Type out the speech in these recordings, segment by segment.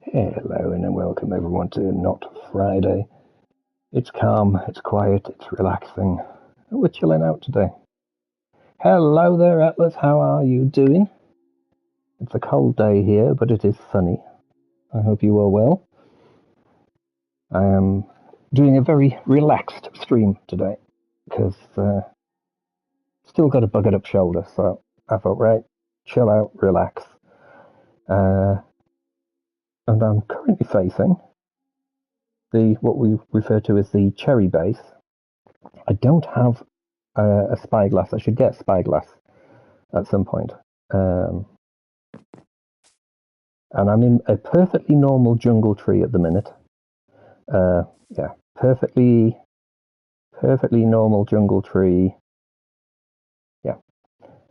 Hello and welcome everyone to Not Friday. It's calm, it's quiet, it's relaxing. We're chilling out today. Hello there, Atlas, how are you doing? It's a cold day here, but it is sunny. I hope you are well. I am doing a very relaxed stream today because still got a buggered up shoulder, so I thought, right, chill out, relax. And I'm currently facing what we refer to as the cherry base. I don't have a spyglass. I should get a spyglass at some point. And I'm in a perfectly normal jungle tree at the minute. Yeah, perfectly normal jungle tree. Yeah,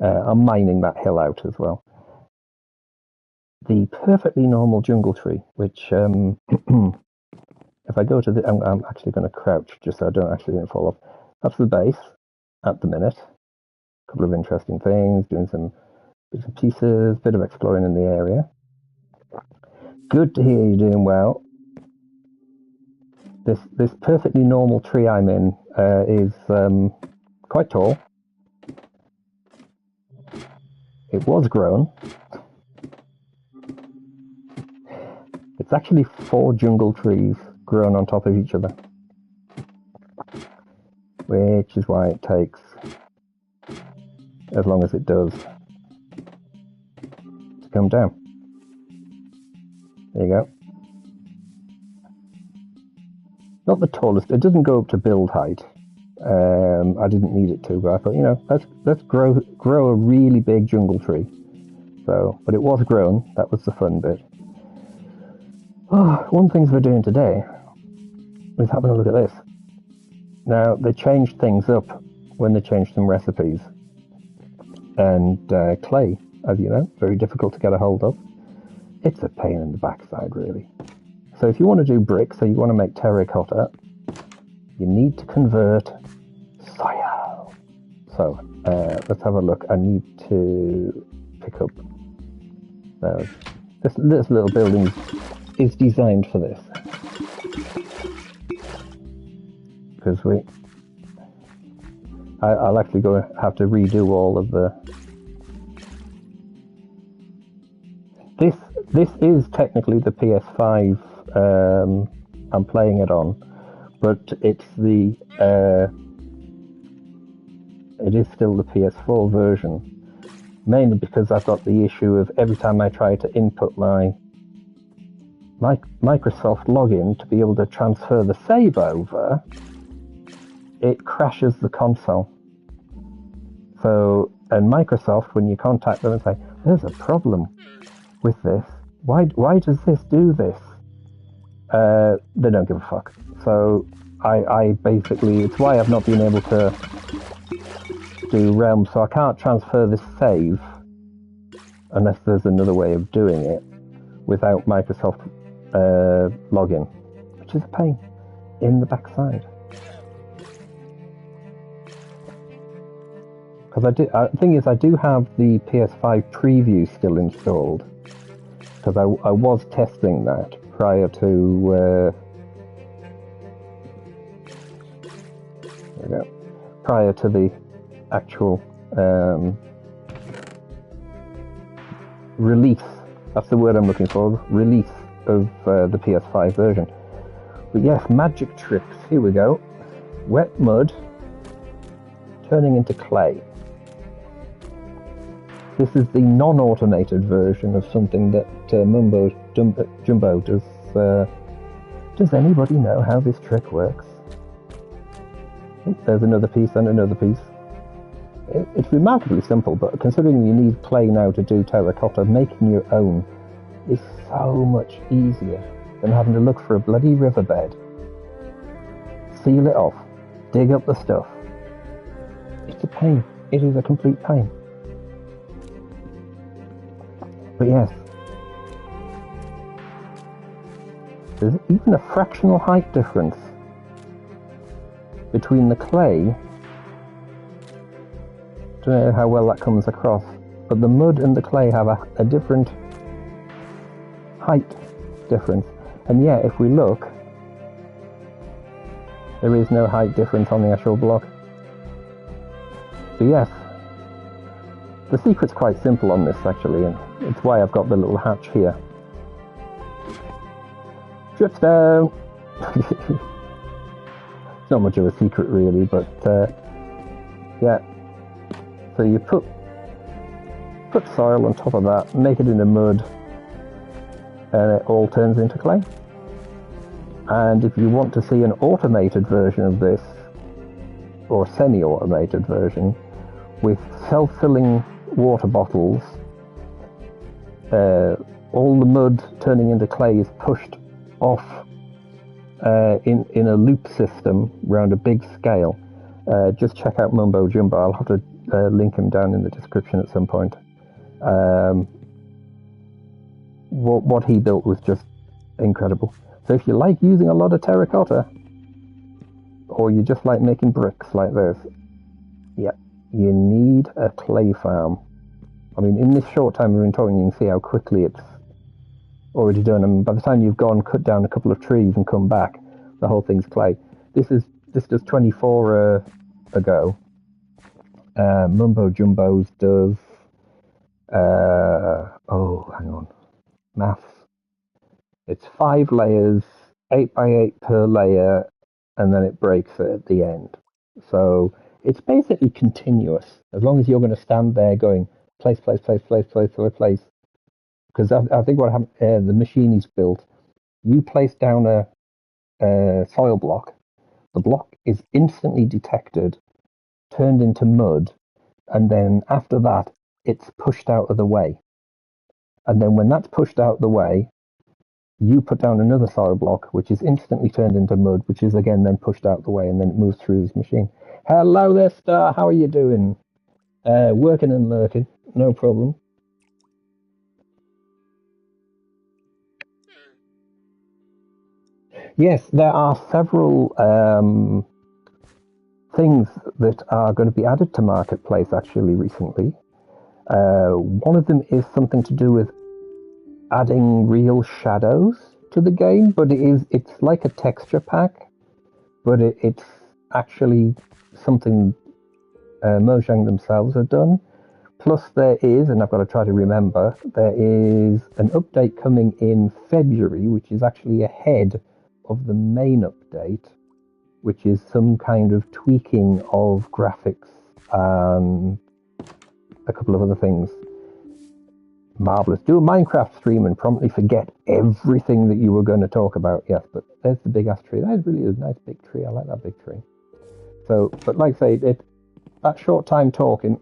I'm mining that hill out as well. The perfectly normal jungle tree, which if I go to the, I'm actually going to crouch just so I don't actually fall off. That's the base at the minute. A couple of interesting things, doing some bits and pieces, bit of exploring in the area. Good to hear you're doing well. This perfectly normal tree I'm in is quite tall. It was grown. It's actually 4 jungle trees grown on top of each other, which is why it takes as long as it does to come down. There you go. Not the tallest. It doesn't go up to build height. I didn't need it to, but I thought, you know, let's grow a really big jungle tree. So, but it was grown. That was the fun bit. Oh, one thing we're doing today is having a look at this. Now, they changed things up when they changed some recipes. And clay, as you know, very difficult to get a hold of. It's a pain in the backside, really. So if you want to do bricks, so you want to make terracotta, you need to convert soil. So let's have a look. I need to pick up... this little building is designed for this. Because I'll actually have to redo all of the... This is technically the PS5 I'm playing it on, but it's it is still the PS4 version, mainly because I've got the issue of every time I try to input my Microsoft login to be able to transfer the save over, it crashes the console. So, and Microsoft, when you contact them and say, there's a problem with this, why does this do this? They don't give a fuck. So I basically, it's why I've not been able to do Realm, so I can't transfer this save unless there's another way of doing it without Microsoft login, which is a pain in the backside. Because the thing is, I do have the PS5 preview still installed, because I was testing that prior to there we go, prior to the actual release. That's the word I'm looking for. Release of the PS5 version. But yes, magic tricks. Here we go. Wet mud turning into clay. This is the non-automated version of something that Mumbo Jumbo does. Does anybody know how this trick works? Oh, there's another piece and another piece. It's remarkably simple, but considering you need clay now to do terracotta, making your own is so much easier than having to look for a bloody riverbed, seal it off, dig up the stuff. It's a pain. It is a complete pain. But yes, there's even a fractional height difference between the clay. Don't know how well that comes across, but the mud and the clay have a different height difference. And yeah, if we look, there is no height difference on the actual block. So yes, the secret's quite simple on this actually, and it's why I've got the little hatch here. Drips down! It's not much of a secret really, but yeah. So you put soil on top of that, make it into mud, and it all turns into clay. And if you want to see an automated version of this, or semi-automated version, with self-filling water bottles, all the mud turning into clay is pushed off in a loop system around a big scale. Just check out Mumbo Jumbo. I'll have to link him down in the description at some point. What he built was just incredible. So if you like using a lot of terracotta, or you just like making bricks like this, yeah, you need a clay farm. I mean, in this short time we've been talking, you can see how quickly it's already done. I mean, by the time you've gone, cut down a couple of trees and come back, the whole thing's clay. This does 24 ago. Mumbo Jumbo's does. Oh, hang on. Maths. It's 5 layers, 8 by 8 per layer, and then it breaks it at the end. So it's basically continuous, as long as you're going to stand there going place, place, place, place, place, place, place. Because I think what happened, the machine is built, you place down a soil block, the block is instantly detected, turned into mud, and then after that, it's pushed out of the way. And then when that's pushed out of the way, you put down another soil block, which is instantly turned into mud, which is again then pushed out of the way, and then it moves through this machine. Hello there, Star. How are you doing? Working and lurking. No problem. Yes, there are several things that are going to be added to Marketplace actually recently. One of them is something to do with adding real shadows to the game, but it's like a texture pack, but it's actually something Mojang themselves have done. Plus there is, and I've got to try to remember, there is an update coming in February, which is actually ahead of the main update, which is some kind of tweaking of graphics and a couple of other things. Marvelous. Do a Minecraft stream and promptly forget everything that you were going to talk about. Yes, but there's the big ass tree. That really is a nice big tree. I like that big tree. So, but like I say, that short time talking,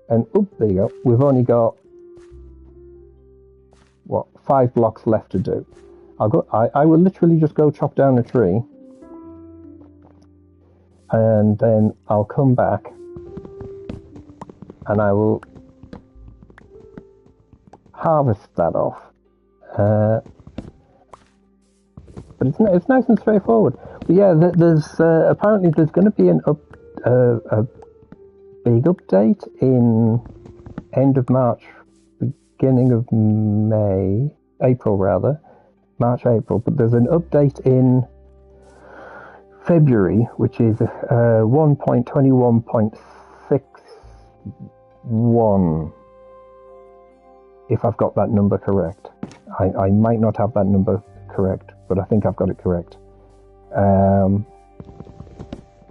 and there you go. We've only got 5 blocks left to do. I will literally just go chop down a tree, and then I'll come back, and I will harvest that off. But it's nice and straightforward. But yeah, there's apparently there's going to be a big update in end of March, beginning of April rather, March, April. But there's an update in February, which is 1.21.61. If I've got that number correct. I might not have that number correct, but I think I've got it correct.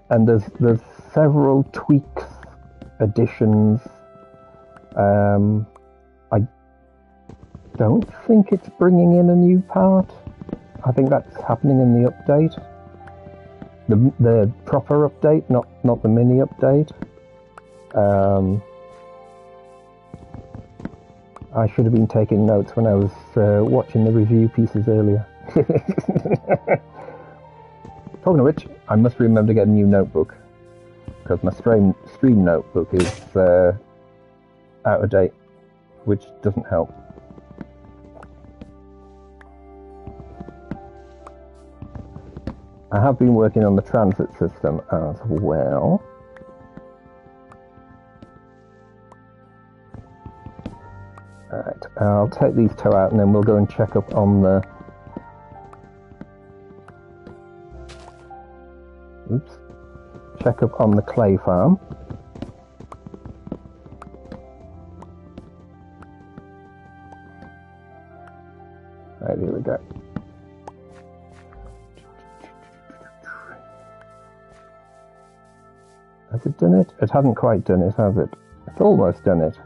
And there's several tweaks, additions. I don't think it's bringing in a new part. I think that's happening in the update. The proper update, not the mini update. I should have been taking notes when I was watching the review pieces earlier. Talking of which, I must remember to get a new notebook, because my stream notebook is out of date, which doesn't help. I have been working on the transit system as well. Alright, I'll take these two out and then we'll go and check up on the... Oops. Check up on the clay farm. Right, here we go. Has it done it? It hasn't quite done it, has it? It's almost done it.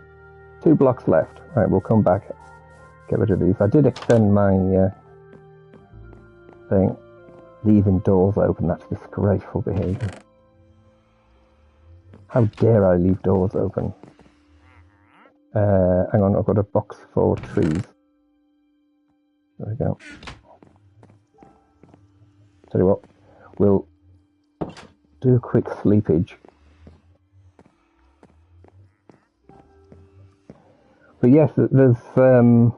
2 blocks left. Right, we'll come back. Get rid of these. I did extend my thing. Leaving doors open. That's disgraceful behaviour. How dare I leave doors open? Hang on, I've got a box for trees. There we go. Tell you what, we'll do a quick sleepage. But yes, there's the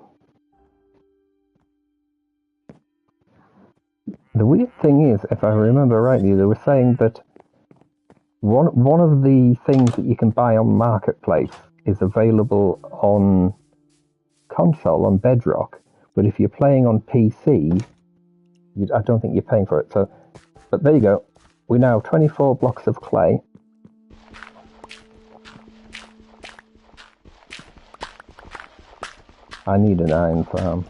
weird thing is, if I remember rightly, they were saying that one of the things that you can buy on Marketplace is available on console, on Bedrock, but if you're playing on PC, I don't think you're paying for it. So, but there you go. We now have 24 blocks of clay. I need an iron farm.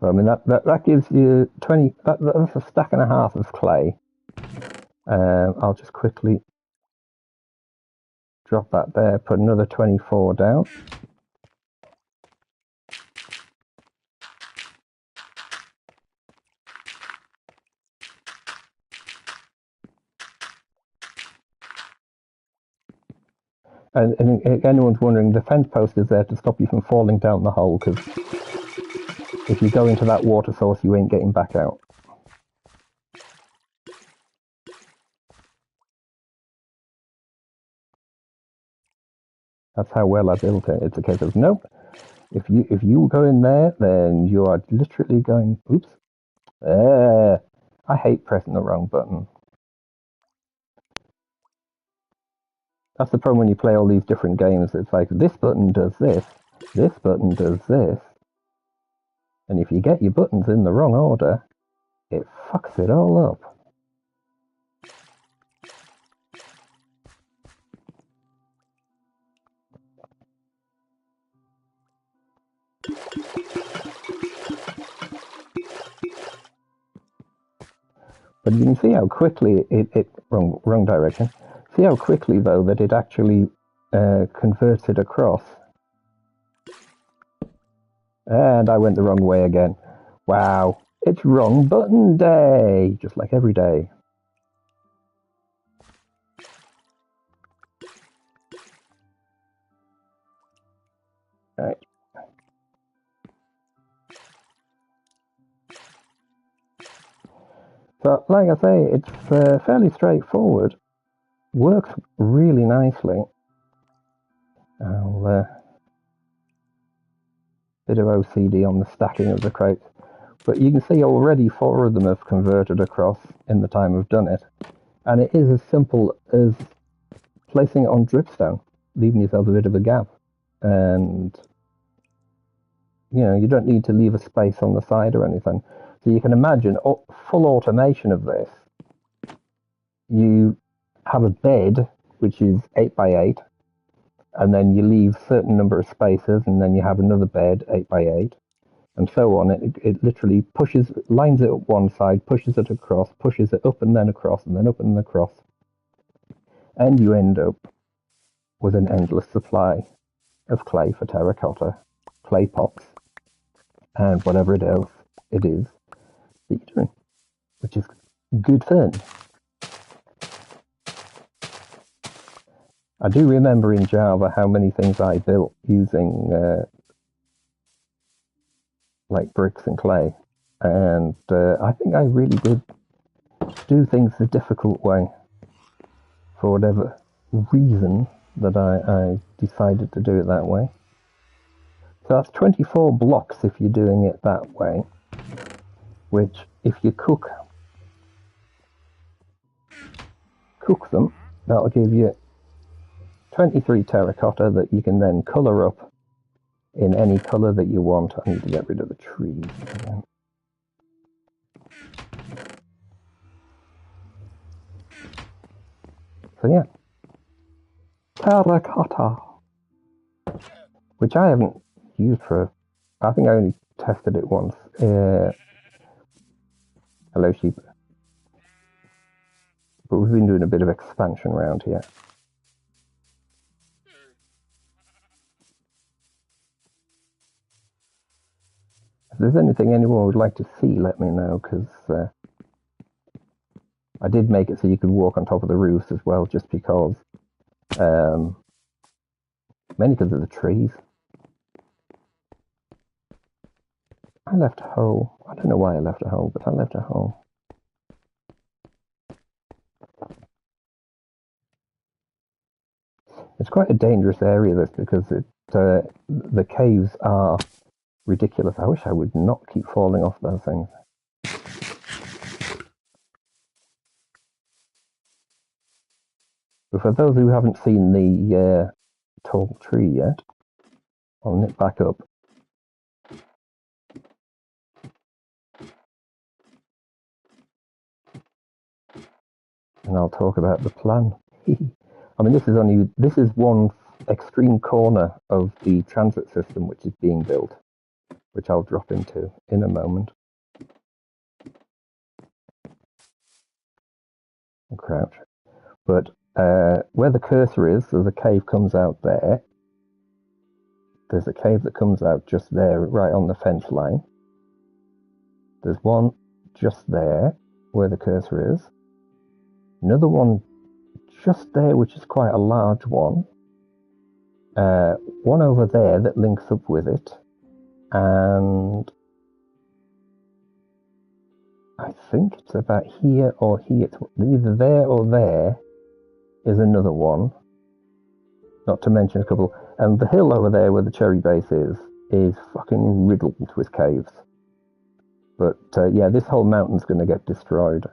I mean, that gives you 20, that's a stack and a half of clay. I'll just quickly drop that there, put another 24 down. And if anyone's wondering, the fence post is there to stop you from falling down the hole, because if you go into that water source, you ain't getting back out. That's how well I built it. It's a case of, nope, if you go in there, then you are literally going, oops. I hate pressing the wrong button. That's the problem when you play all these different games. It's like, this button does this button does this. And if you get your buttons in the wrong order, it fucks it all up. But you can see how quickly wrong direction. See how quickly, though, that it actually converts it across. And I went the wrong way again. Wow, it's wrong button day, just like every day. Right. So, like I say, it's fairly straightforward. Works really nicely. Bit of OCD on the stacking of the crates. But you can see already 4 of them have converted across in the time I've done it. And it is as simple as placing it on dripstone, leaving yourself a bit of a gap. And, you know, you don't need to leave a space on the side or anything. So you can imagine full automation of this. You have a bed, which is 8 by 8, and then you leave a certain number of spaces, and then you have another bed, 8 by 8, and so on. It literally lines it up one side, pushes it across, pushes it up and then across, and then up and across. And you end up with an endless supply of clay for terracotta, clay pots, and whatever else it is that you're doing, which is good fun. I do remember in Java how many things I built using like bricks and clay, and I think I really did do things the difficult way for whatever reason that I decided to do it that way. So that's 24 blocks if you're doing it that way, which if you cook cook them. That'll give you 23 terracotta that you can then colour up in any colour that you want. I need to get rid of the trees again. So yeah, terracotta, which I haven't used for, I think I only tested it once. Hello sheep. But we've been doing a bit of expansion around here. If there's anything anyone would like to see, let me know, because I did make it so you could walk on top of the roofs as well, just because, mainly because of the trees. I left a hole. I don't know why I left a hole, but I left a hole. It's quite a dangerous area, this, because the caves are ridiculous. I wish I would not keep falling off those things. But for those who haven't seen the tall tree yet, I'll nip back up. And I'll talk about the plan. I mean, this is one extreme corner of the transit system which is being built, which I'll drop into in a moment. And crouch. But where the cursor is, there's a cave comes out there. There's a cave that comes out just there, right on the fence line. There's one just there, where the cursor is. Another one just there, which is quite a large one. One over there that links up with it. And I think it's about here or here. It's either there or there is another one. Not to mention a couple. And the hill over there where the cherry base is fucking riddled with caves. But yeah, this whole mountain's going to get destroyed.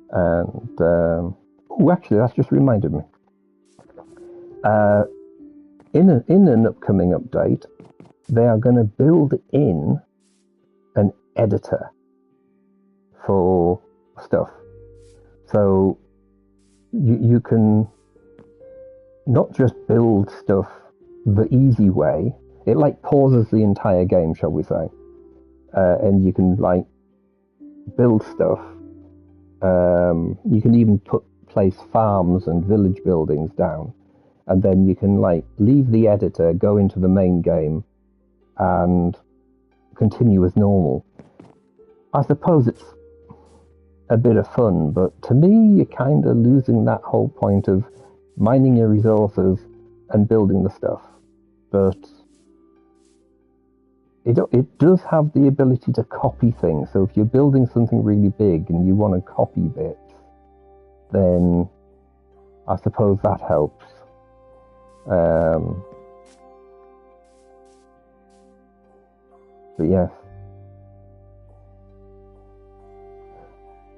And oh, actually, that's just reminded me. In an upcoming update, they are going to build in an editor for stuff. So you can not just build stuff the easy way. It like pauses the entire game, shall we say. And you can like build stuff. You can even place farms and village buildings down. And then you can like leave the editor, go into the main game, and continue as normal. I suppose it's a bit of fun, but to me, you're kind of losing that whole point of mining your resources and building the stuff. But it does have the ability to copy things. So if you're building something really big and you want to copy bits, then I suppose that helps. But yes.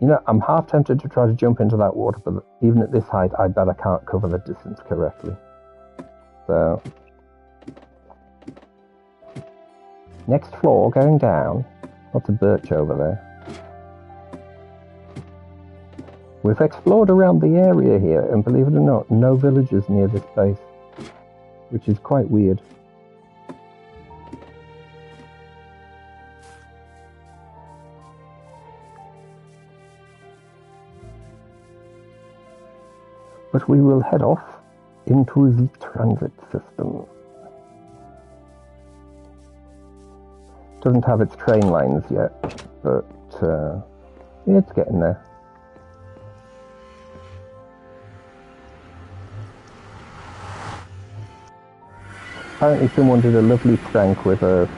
You know, I'm half tempted to try to jump into that water, but even at this height, I bet I can't cover the distance correctly. So, next floor going down. Lots of birch over there. We've explored around the area here, and believe it or not, no villages near this base, which is quite weird. But we will head off into the transit system. Doesn't have its train lines yet, but yeah, it's getting there. Apparently someone did a lovely prank with a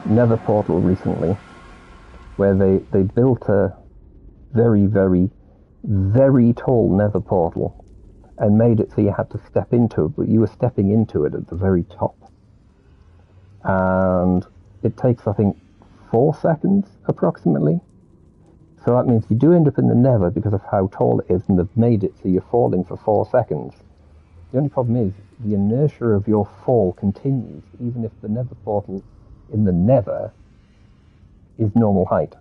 nether portal recently, where they built a very, very, very tall nether portal and made it so you had to step into it, but you were stepping into it at the very top. And it takes, I think, 4 seconds approximately. So that means you do end up in the Nether because of how tall it is, and they've made it so you're falling for 4 seconds. The only problem is the inertia of your fall continues even if the Nether portal in the Nether is normal height.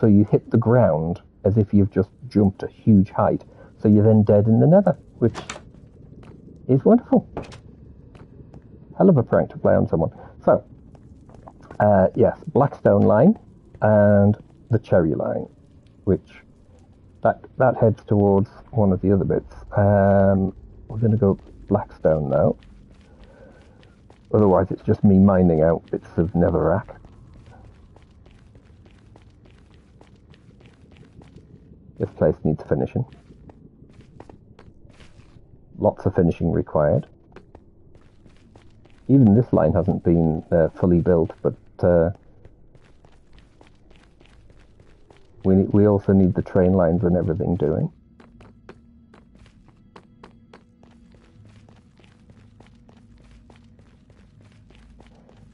So you hit the ground as if you've just jumped a huge height. So you're then dead in the Nether, which is wonderful. Hell of a prank to play on someone. So, yes, Blackstone line and the Cherry line, which that heads towards one of the other bits. We're going to go Blackstone now. Otherwise, it's just me mining out bits of Netherrack. This place needs finishing. Lots of finishing required. Even this line hasn't been fully built, but we also need the train lines and everything doing.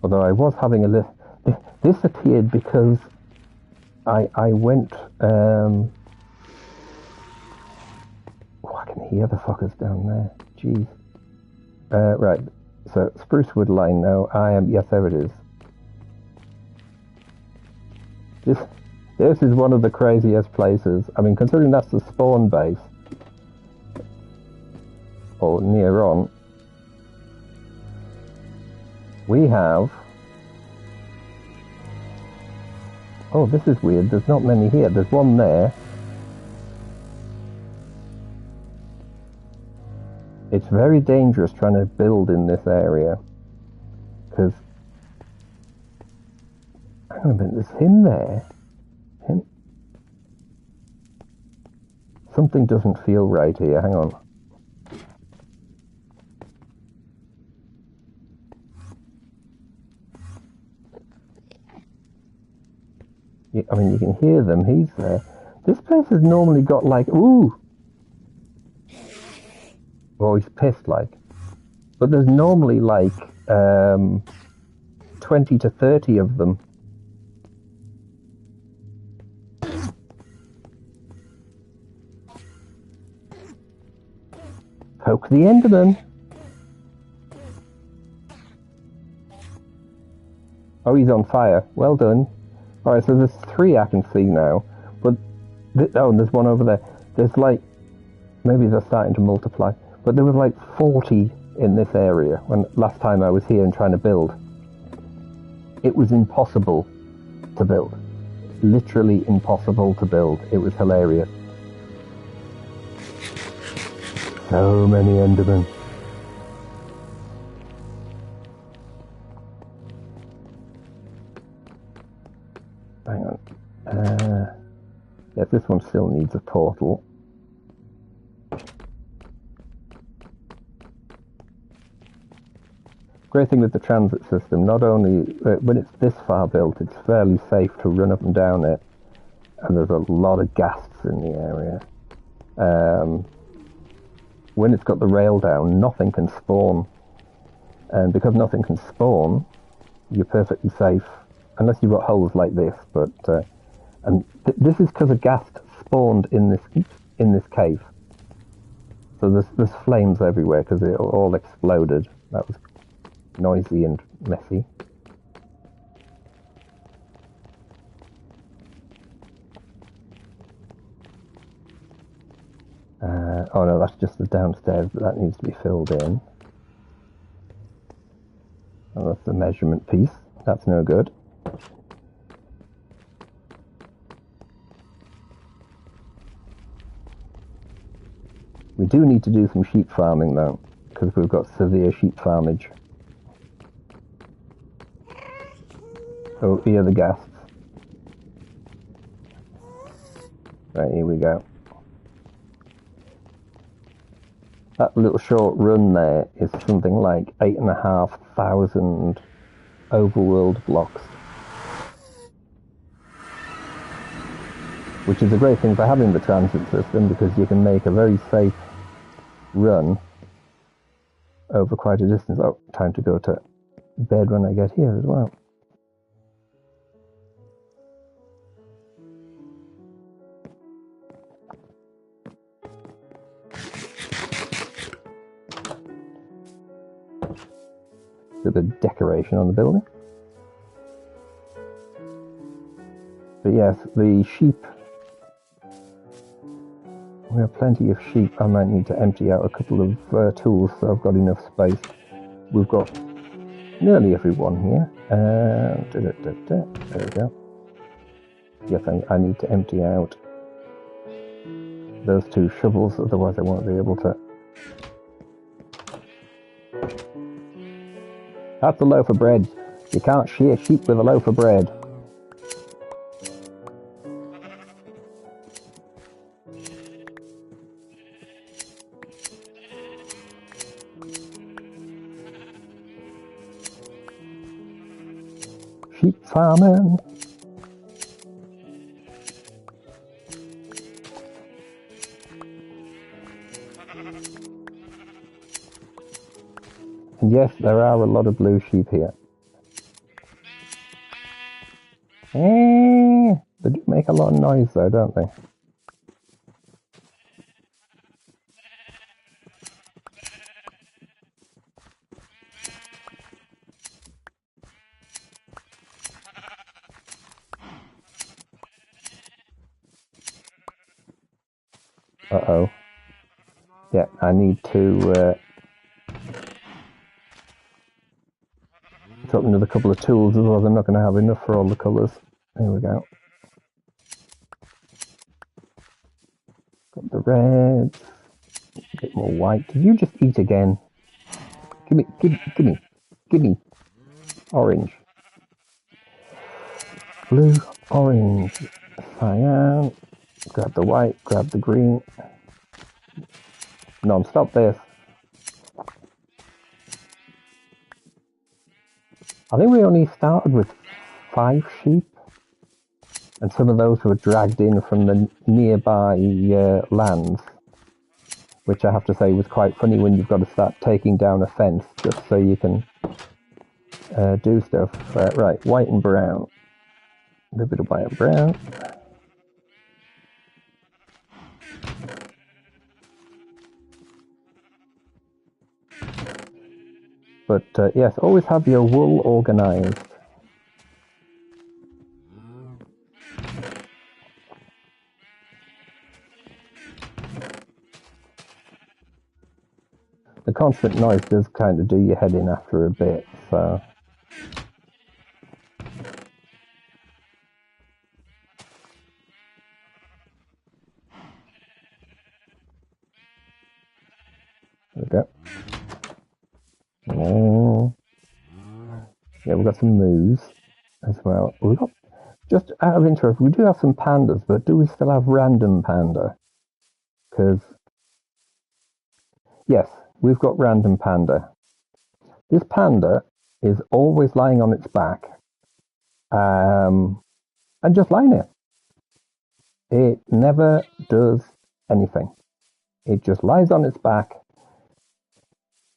Although I was having a little... This appeared because I went... Oh, I can hear the fuckers down there. Jeez. Right. So, Sprucewood line now. Yes, there it is. This is one of the craziest places. I mean, considering that's the spawn base, or near on, we have... Oh, this is weird. There's not many here. There's one there. It's very dangerous trying to build in this area, because... Hang on a minute, there's him there. Him? Something doesn't feel right here, hang on. I mean, you can hear them, he's there. This place has normally got like, ooh! Oh, he's pissed, like. But there's normally like 20 to 30 of them. Poke the Enderman. Oh, he's on fire. Well done. Alright, so there's 3 I can see now. But, oh, and there's one over there. There's like, maybe they're starting to multiply. But there was like 40 in this area when last time I was here and trying to build. It was impossible to build. Literally impossible to build. It was hilarious. So many Endermen. Hang on. Yes, this one still needs a portal. Great thing with the transit system, not only when it's this far built, it's fairly safe to run up and down it, and there's a lot of ghasts in the area. When it's got the rail down, nothing can spawn, and because nothing can spawn, you're perfectly safe, unless you've got holes like this. But this is because a ghast spawned in this cave, so there's flames everywhere because it all exploded. That was noisy and messy. Oh no, that's just the downstairs, but that needs to be filled in. Oh, that's the measurement piece. That's no good. We do need to do some sheep farming though, because we've got severe sheep farmage. Oh, here are the ghasts. Right, here we go. That little short run there is something like 8,500 overworld blocks. Which is a great thing for having the transit system, because you can make a very safe run over quite a distance. Oh, time to go to bed when I get here as well. bit of decoration on the building. But yes, the sheep. We have plenty of sheep. I might need to empty out a couple of tools so I've got enough space. We've got nearly everyone here. There we go. Yes, I need to empty out those 2 shovels, otherwise I won't be able to. That's a loaf of bread. You can't shear sheep with a loaf of bread. Sheep farming. And yes, there are a lot of blue sheep here. They do make a lot of noise though, don't they? Uh-oh. Yeah, I need to drop another couple of tools, otherwise I'm not going to have enough for all the colours. There we go. Got the reds. A bit more white. Did you just eat again? Give me. Orange. Blue, orange, cyan. Grab the white, grab the green. Non-stop this. I think we only started with 5 sheep, and some of those were dragged in from the nearby lands, which I have to say was quite funny when you've got to start taking down a fence just so you can do stuff. Right, white and brown. A little bit of white and brown. But yes, always have your wool organised. The constant noise does kind of do your head in after a bit, so. There we go. Oh. Yeah, we've got some moose as well. We've got, just out of interest, we do have some pandas, but do we still have random panda? Because, yes, we've got random panda. This panda is always lying on its back and just lying there. It never does anything. It just lies on its back,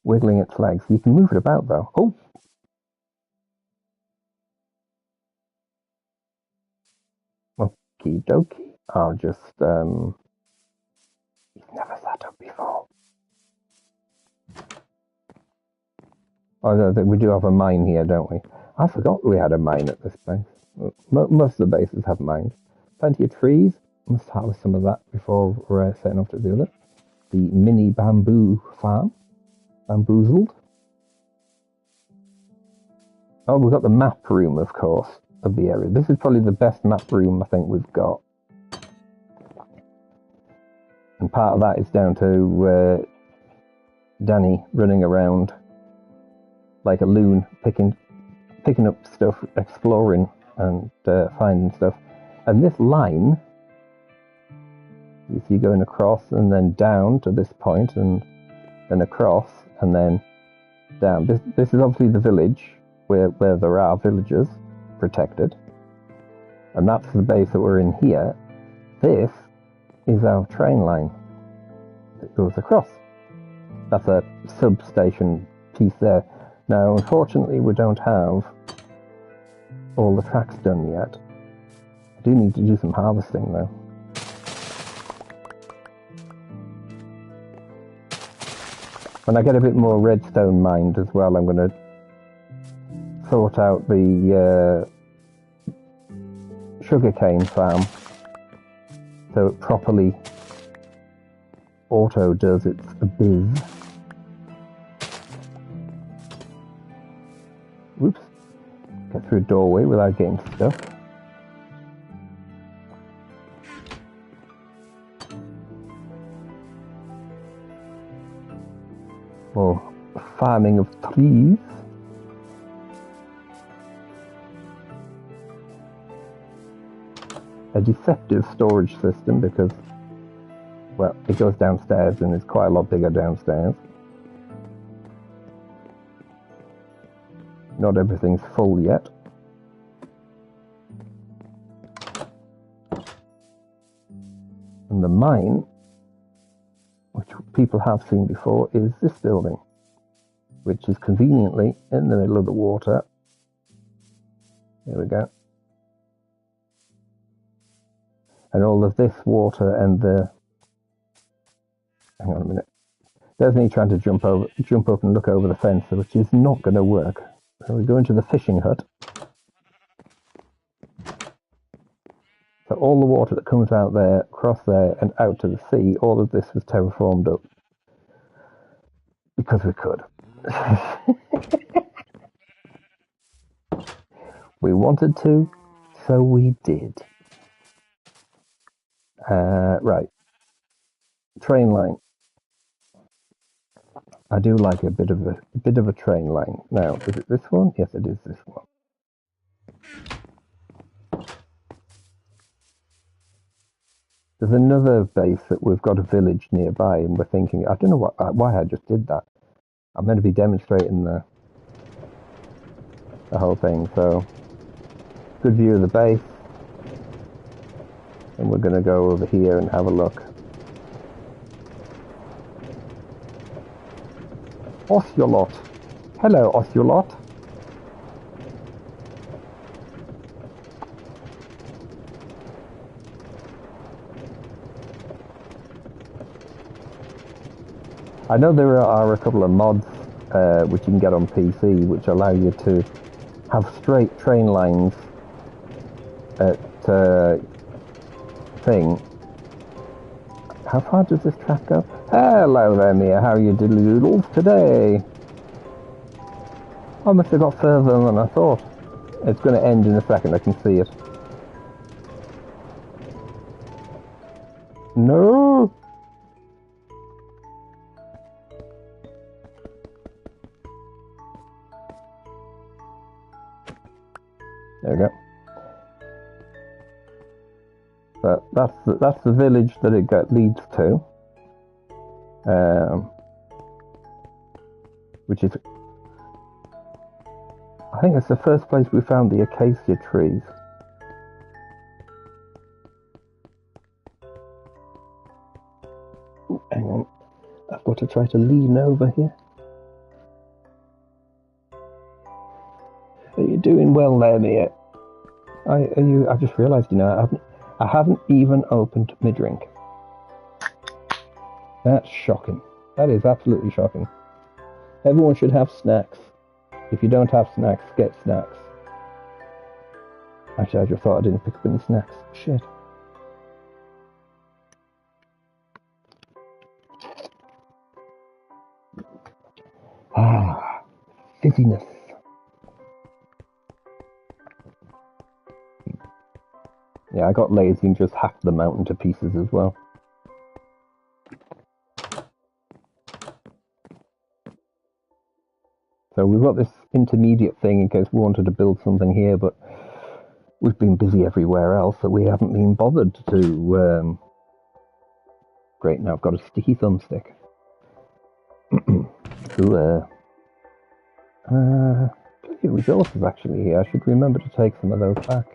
wiggling its legs. You can move it about though. Oh! Okie dokie. I'll just, you've never sat up before. Oh, no, we do have a mine here, don't we? I forgot we had a mine at this base. Most of the bases have mines. Plenty of trees. Must harvest some of that before we're setting off to the other. The mini bamboo farm. Bamboozled. Oh, we've got the map room, of course, of the area. This is probably the best map room I think we've got. And part of that is down to Danny running around like a loon, picking up stuff, exploring and finding stuff. And this line, you see going across and then down to this point and then across and then down. This is obviously the village where there are villagers protected. And that's the base that we're in here. This is our train line that goes across. That's a substation piece there. Now, unfortunately, we don't have all the tracks done yet. I do need to do some harvesting, though. When I get a bit more redstone mined as well, I'm going to sort out the sugarcane farm so it properly auto does its biz. Whoops. Get through a doorway without getting stuck. More farming of trees. A deceptive storage system because, well, it goes downstairs and it's quite a lot bigger downstairs. Not everything's full yet. And the mine, which people have seen before, is this building, which is conveniently in the middle of the water. There we go. And all of this water and the... Hang on a minute. There's me trying to jump up and look over the fence, which is not going to work. So we go into the fishing hut. So all the water that comes out there, across there, and out to the sea, all of this was terraformed up. Because we could. We wanted to, so we did. Right. Train line. I do like a bit of a train line. Now, is it this one? Yes, it is this one. There's another base that we've got a village nearby, and we're thinking, I don't know why I just did that. I'm meant to be demonstrating the whole thing, so good view of the base. And we're going to go over here and have a look. Ocelot. Hello, Ocelot. I know there are a couple of mods which you can get on PC which allow you to have straight train lines at thing. How far does this track go? Hello there, Mia. How are you diddly-doodles today? I must have got further than I thought. It's going to end in a second. I can see it. No! There we go. But that's the village that it leads to, which is, I think it's the first place we found the acacia trees. Ooh, hang on, I've got to try to lean over here. Are you doing well there, Mia? I just realised, you know, I haven't even opened my drink. That's shocking. That is absolutely shocking. Everyone should have snacks. If you don't have snacks, get snacks. Actually, I just thought I didn't pick up any snacks. Shit. Ah, fizziness. Yeah, I got lazy and just hacked the mountain to pieces as well. So we've got this intermediate thing in case we wanted to build something here, but we've been busy everywhere else, so we haven't been bothered to... Great, now I've got a sticky thumbstick. Plenty of resources actually here. I should remember to take some of those back.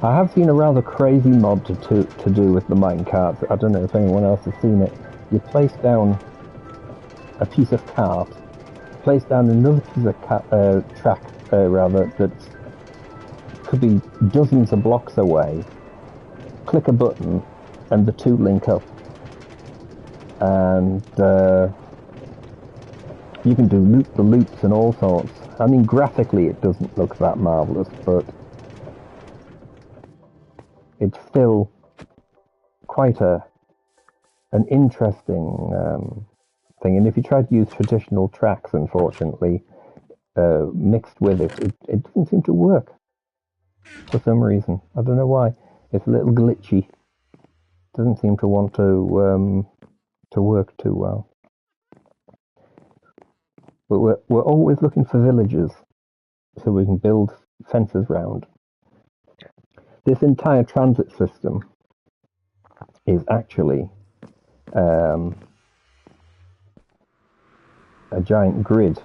I have seen a rather crazy mod to do with the minecarts. I don't know if anyone else has seen it. You place down a piece of cart, place down another piece of track, that's could be dozens of blocks away, click a button, and the two link up. And you can do loop-the-loops and all sorts. I mean, graphically it doesn't look that marvellous, but it's still quite an interesting thing. And if you try to use traditional tracks, unfortunately, mixed with it, it doesn't seem to work for some reason. I don't know why. It's a little glitchy. Doesn't seem to want to work too well. But we're always looking for villages so we can build fences round. This entire transit system is actually a giant grid.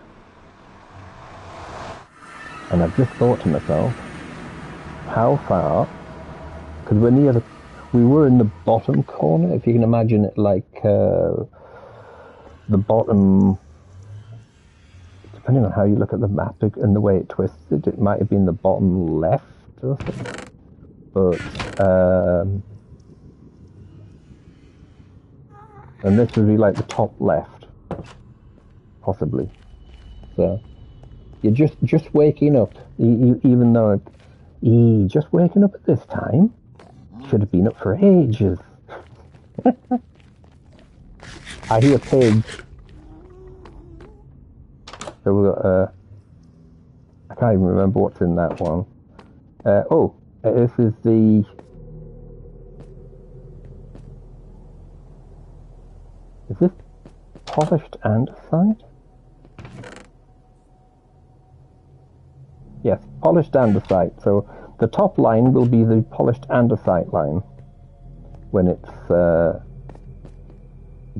And I've just thought to myself, how far, because we were in the bottom corner, if you can imagine it like the bottom, depending on how you look at the map and the way it twisted, it might have been the bottom left or something. But, and this would be like the top left, possibly. So, you're just waking up, even though just waking up at this time, should have been up for ages. I hear pigs. So we've got, I can't even remember what's in that one. This is the... Is this polished andesite? Yes, polished andesite. So the top line will be the polished andesite line when it's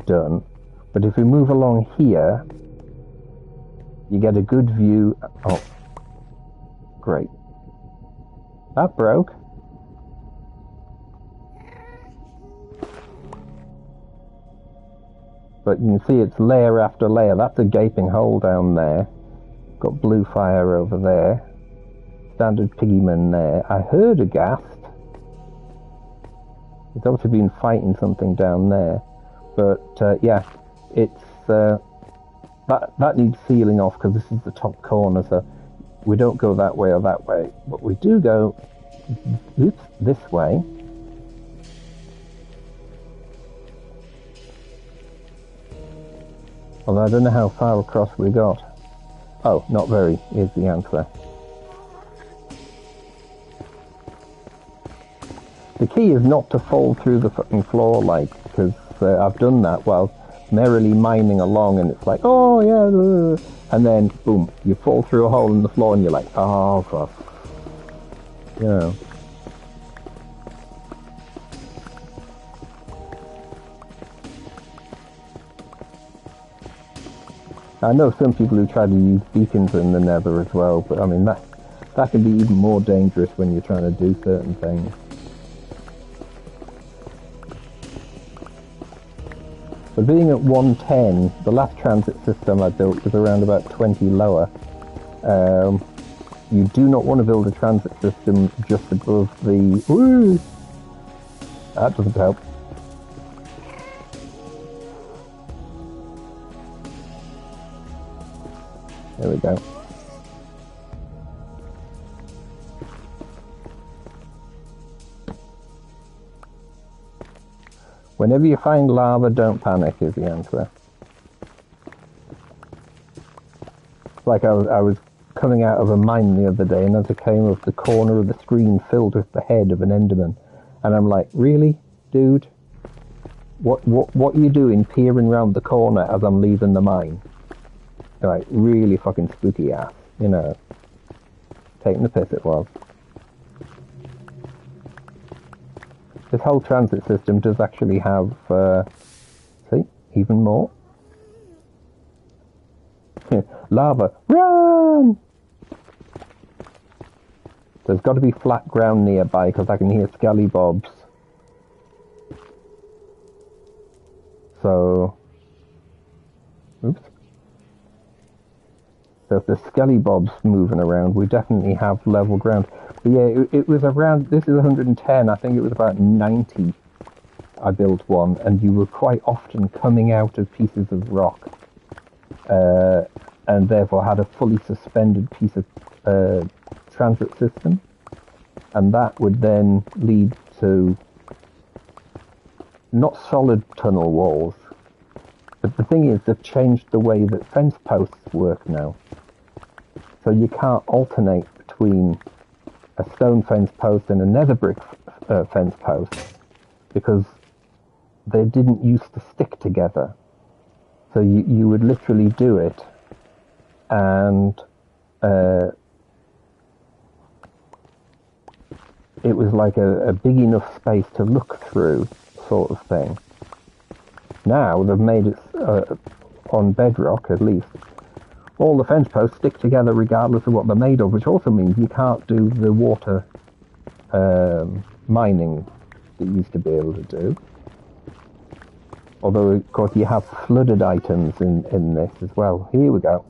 done. But if we move along here, you get a good view. Oh, great. That broke. But you can see it's layer after layer. That's a gaping hole down there. Got blue fire over there. Standard piggyman there. I heard a ghast. It's obviously been fighting something down there. But yeah, it's that needs sealing off because this is the top corner, so we don't go that way or that way. But we do go this way. Although I don't know how far across we got. Oh, not very, is the answer. The key is not to fall through the fucking floor, like, because I've done that while merrily mining along, and it's like, oh yeah, and then boom, you fall through a hole in the floor, and you're like, oh fuck, you know. I know some people who try to use beacons in the Nether as well, but I mean that can be even more dangerous when you're trying to do certain things. But being at 110, the last transit system I built was around about 20 lower. You do not want to build a transit system just above the... Woo! That doesn't help. There we go. Whenever you find lava, don't panic is the answer. Like I was coming out of a mine the other day, and as I came up, the corner of the screen filled with the head of an Enderman, and I'm like, really, dude? What are you doing peering round the corner as I'm leaving the mine? Like, really fucking spooky ass, you know. Taking the piss it was. This whole transit system does actually have, see, even more. Lava, run! There's got to be flat ground nearby because I can hear scallybobs. So, oops. So if there's skelly bobs moving around, we definitely have level ground. But yeah, it was around, this is 110, I think it was about 90 I built one, and you were quite often coming out of pieces of rock, and therefore had a fully suspended piece of transit system, and that would then lead to not solid tunnel walls, but the thing is they've changed the way that fence posts work now. So you can't alternate between a stone fence post and a nether brick fence post, because they didn't used to stick together. So you would literally do it, and it was like a big enough space to look through, sort of thing. Now they've made it, on bedrock at least, all the fence posts stick together regardless of what they're made of, which also means you can't do the water mining that you used to be able to do. Although, of course, you have flooded items in this as well. Here we go.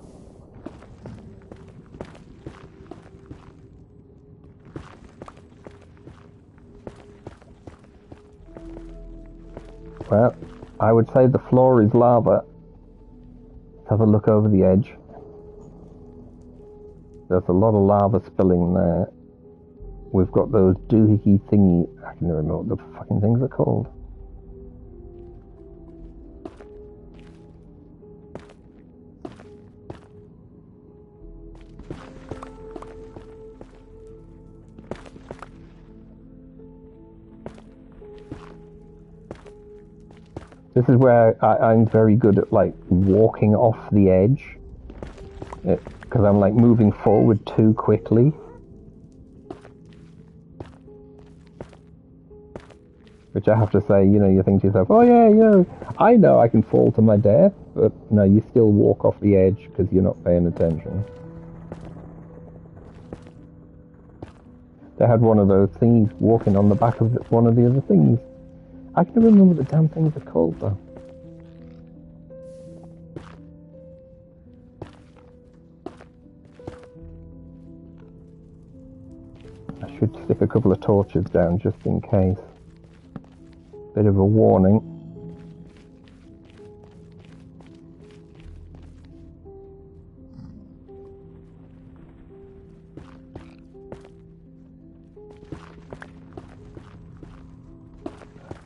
Well, I would say the floor is lava. Let's have a look over the edge. There's a lot of lava spilling there. We've got those doohickey thingy. I can never remember what the fucking things are called. This is where I'm very good at, like, walking off the edge, because I'm, like, moving forward too quickly. Which I have to say, you know, you think to yourself, oh yeah, you know, I know I can fall to my death, but no, you still walk off the edge because you're not paying attention. They had one of those thingies walking on the back of one of the other things. I can't remember what the damn things are called, though. I should stick a couple of torches down just in case. Bit of a warning.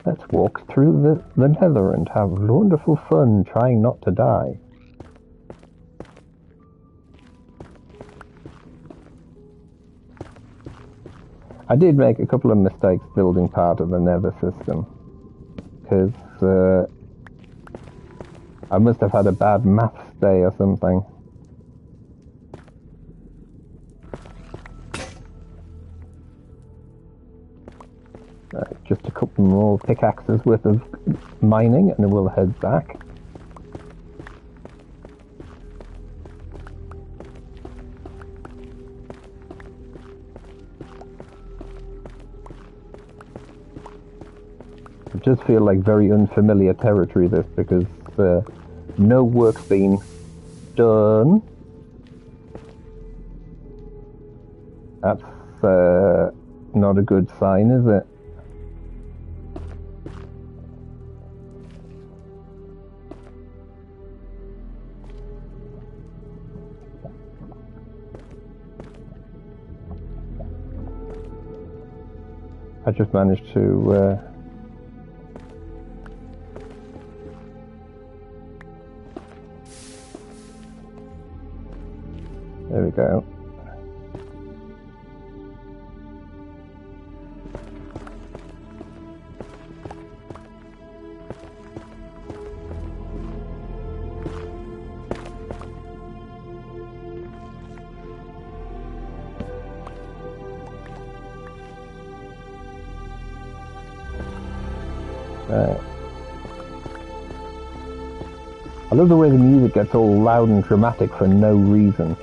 Let's walk through the nether and have wonderful fun trying not to die. I did make a couple of mistakes building part of the nether system, because I must have had a bad maths day or something. Just a couple more pickaxes worth of mining and then we'll head back. It does feel like very unfamiliar territory, this, because no work's been done. That's not a good sign, is it? I just managed to there we go. I love the way the music gets all loud and dramatic for no reason.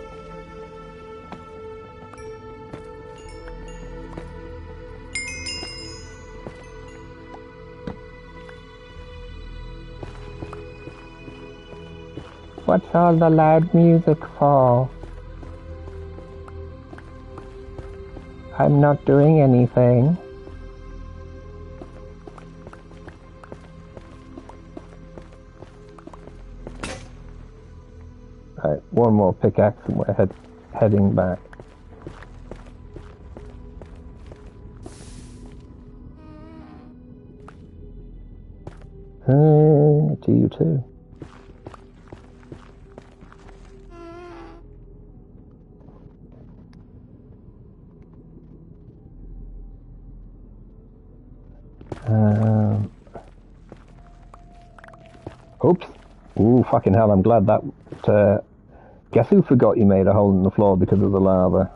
What's all the loud music for? I'm not doing anything. Right, one more pickaxe and we're heading back. To you too. Oops. Ooh, fucking hell, I'm glad that... guess who forgot you made a hole in the floor because of the lava?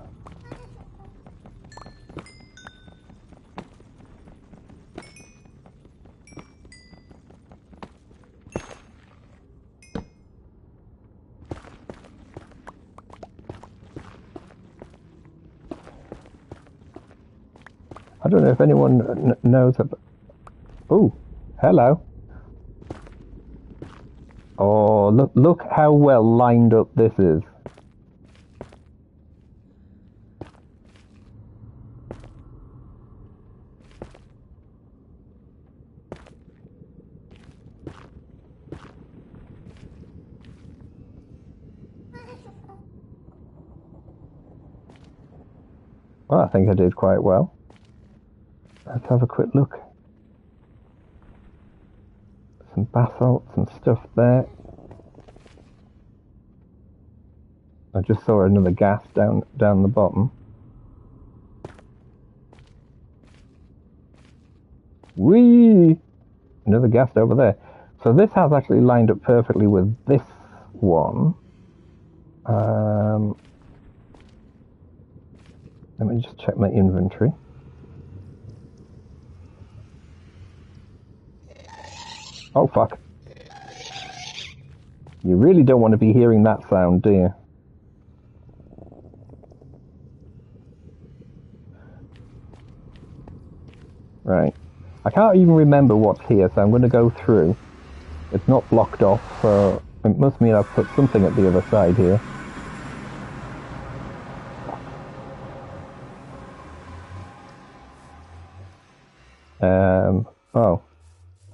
I don't know if anyone knows about... Oh, hello. Oh, look how well lined up this is. Well, I think I did quite well. Let's have a quick look. Some basalt and stuff there. I just saw another gas down the bottom. Whee! Another gas over there. So this has actually lined up perfectly with this one. Let me just check my inventory. Oh fuck. You really don't want to be hearing that sound, do you? Right. I can't even remember what's here, so I'm going to go through. It's not blocked off, so it must mean I've put something at the other side here. Oh.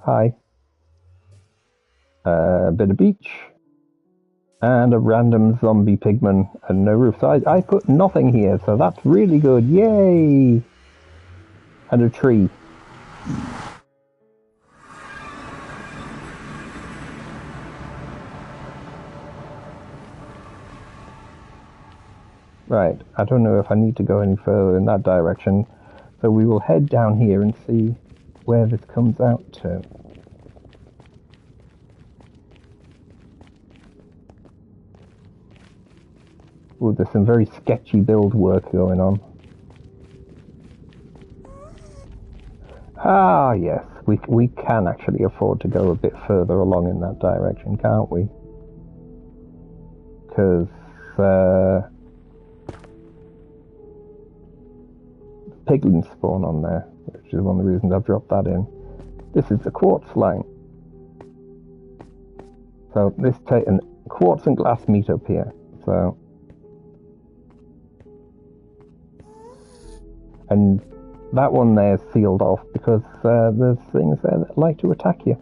Hi. A bit of beach. And a random zombie pigman and no roof. So I put nothing here, so that's really good. Yay! And a tree. Right, I don't know if I need to go any further in that direction. So we will head down here and see where this comes out to. Ooh, there's some very sketchy build work going on. Ah, yes, we can actually afford to go a bit further along in that direction, can't we? Because piglins spawn on there, which is one of the reasons I've dropped that in. This is the quartz line. So this quartz and glass meet up here. So, and that one there is sealed off because there's things there that like to attack you.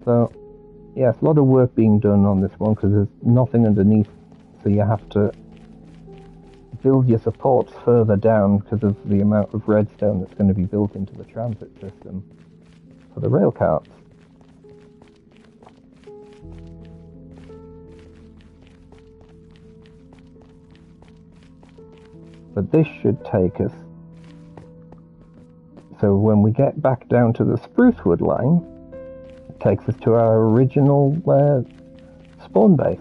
So, yes, a lot of work being done on this one because there's nothing underneath, so you have to build your supports further down because of the amount of redstone that's going to be built into the transit system for the rail carts. But this should take us, so when we get back down to the Sprucewood line, it takes us to our original spawn base.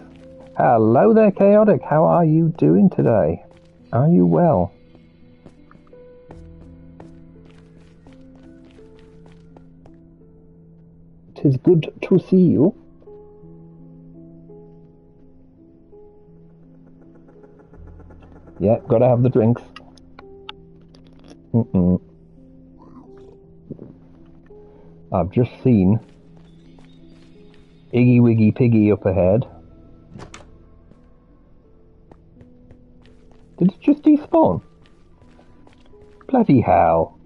Hello there, Chaotic. How are you doing today? Are you well? It is good to see you. Yeah, gotta have the drinks. I've just seen Iggy Wiggy Piggy up ahead. Did it just despawn? Bloody hell.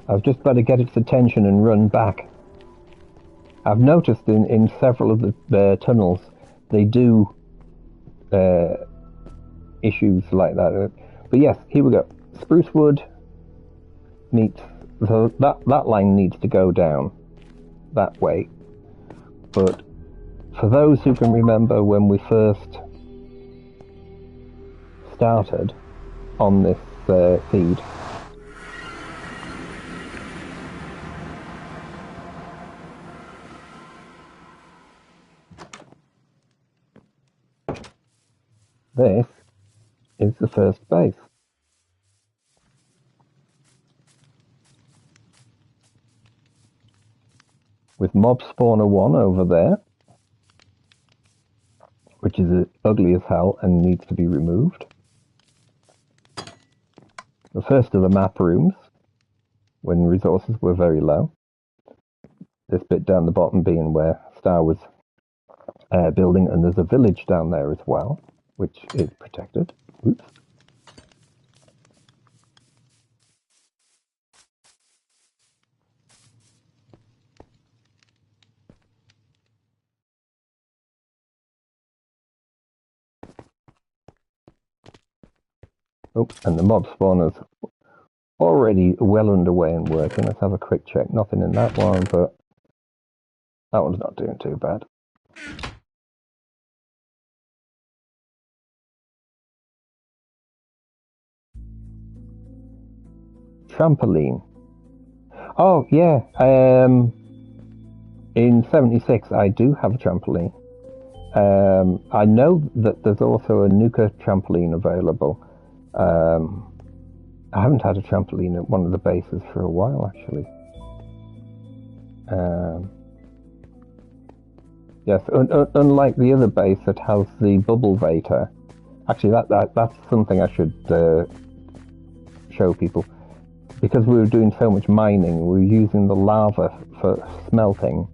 I've just got to get its attention and run back. I've noticed in several of the tunnels, they do issues like that. But yes, here we go. Spruce wood meets... So that line needs to go down that way. But for those who can remember when we first started on this feed, this is the first base. With mob spawner 1 over there, which is ugly as hell and needs to be removed. The first of the map rooms, when resources were very low. This bit down the bottom being where Star was building, and there's a village down there as well, which is protected. Oops. Oh, and the mob spawner's already well underway and working. Let's have a quick check. Nothing in that one, but that one's not doing too bad. Trampoline. Oh, yeah. In 76, I do have a trampoline. I know that there's also a Nuka trampoline available. I haven't had a trampoline at one of the bases for a while, actually. Yes, unlike the other base that has the bubble vator. Actually, that's something I should show people. Because we were doing so much mining, we were using the lava for smelting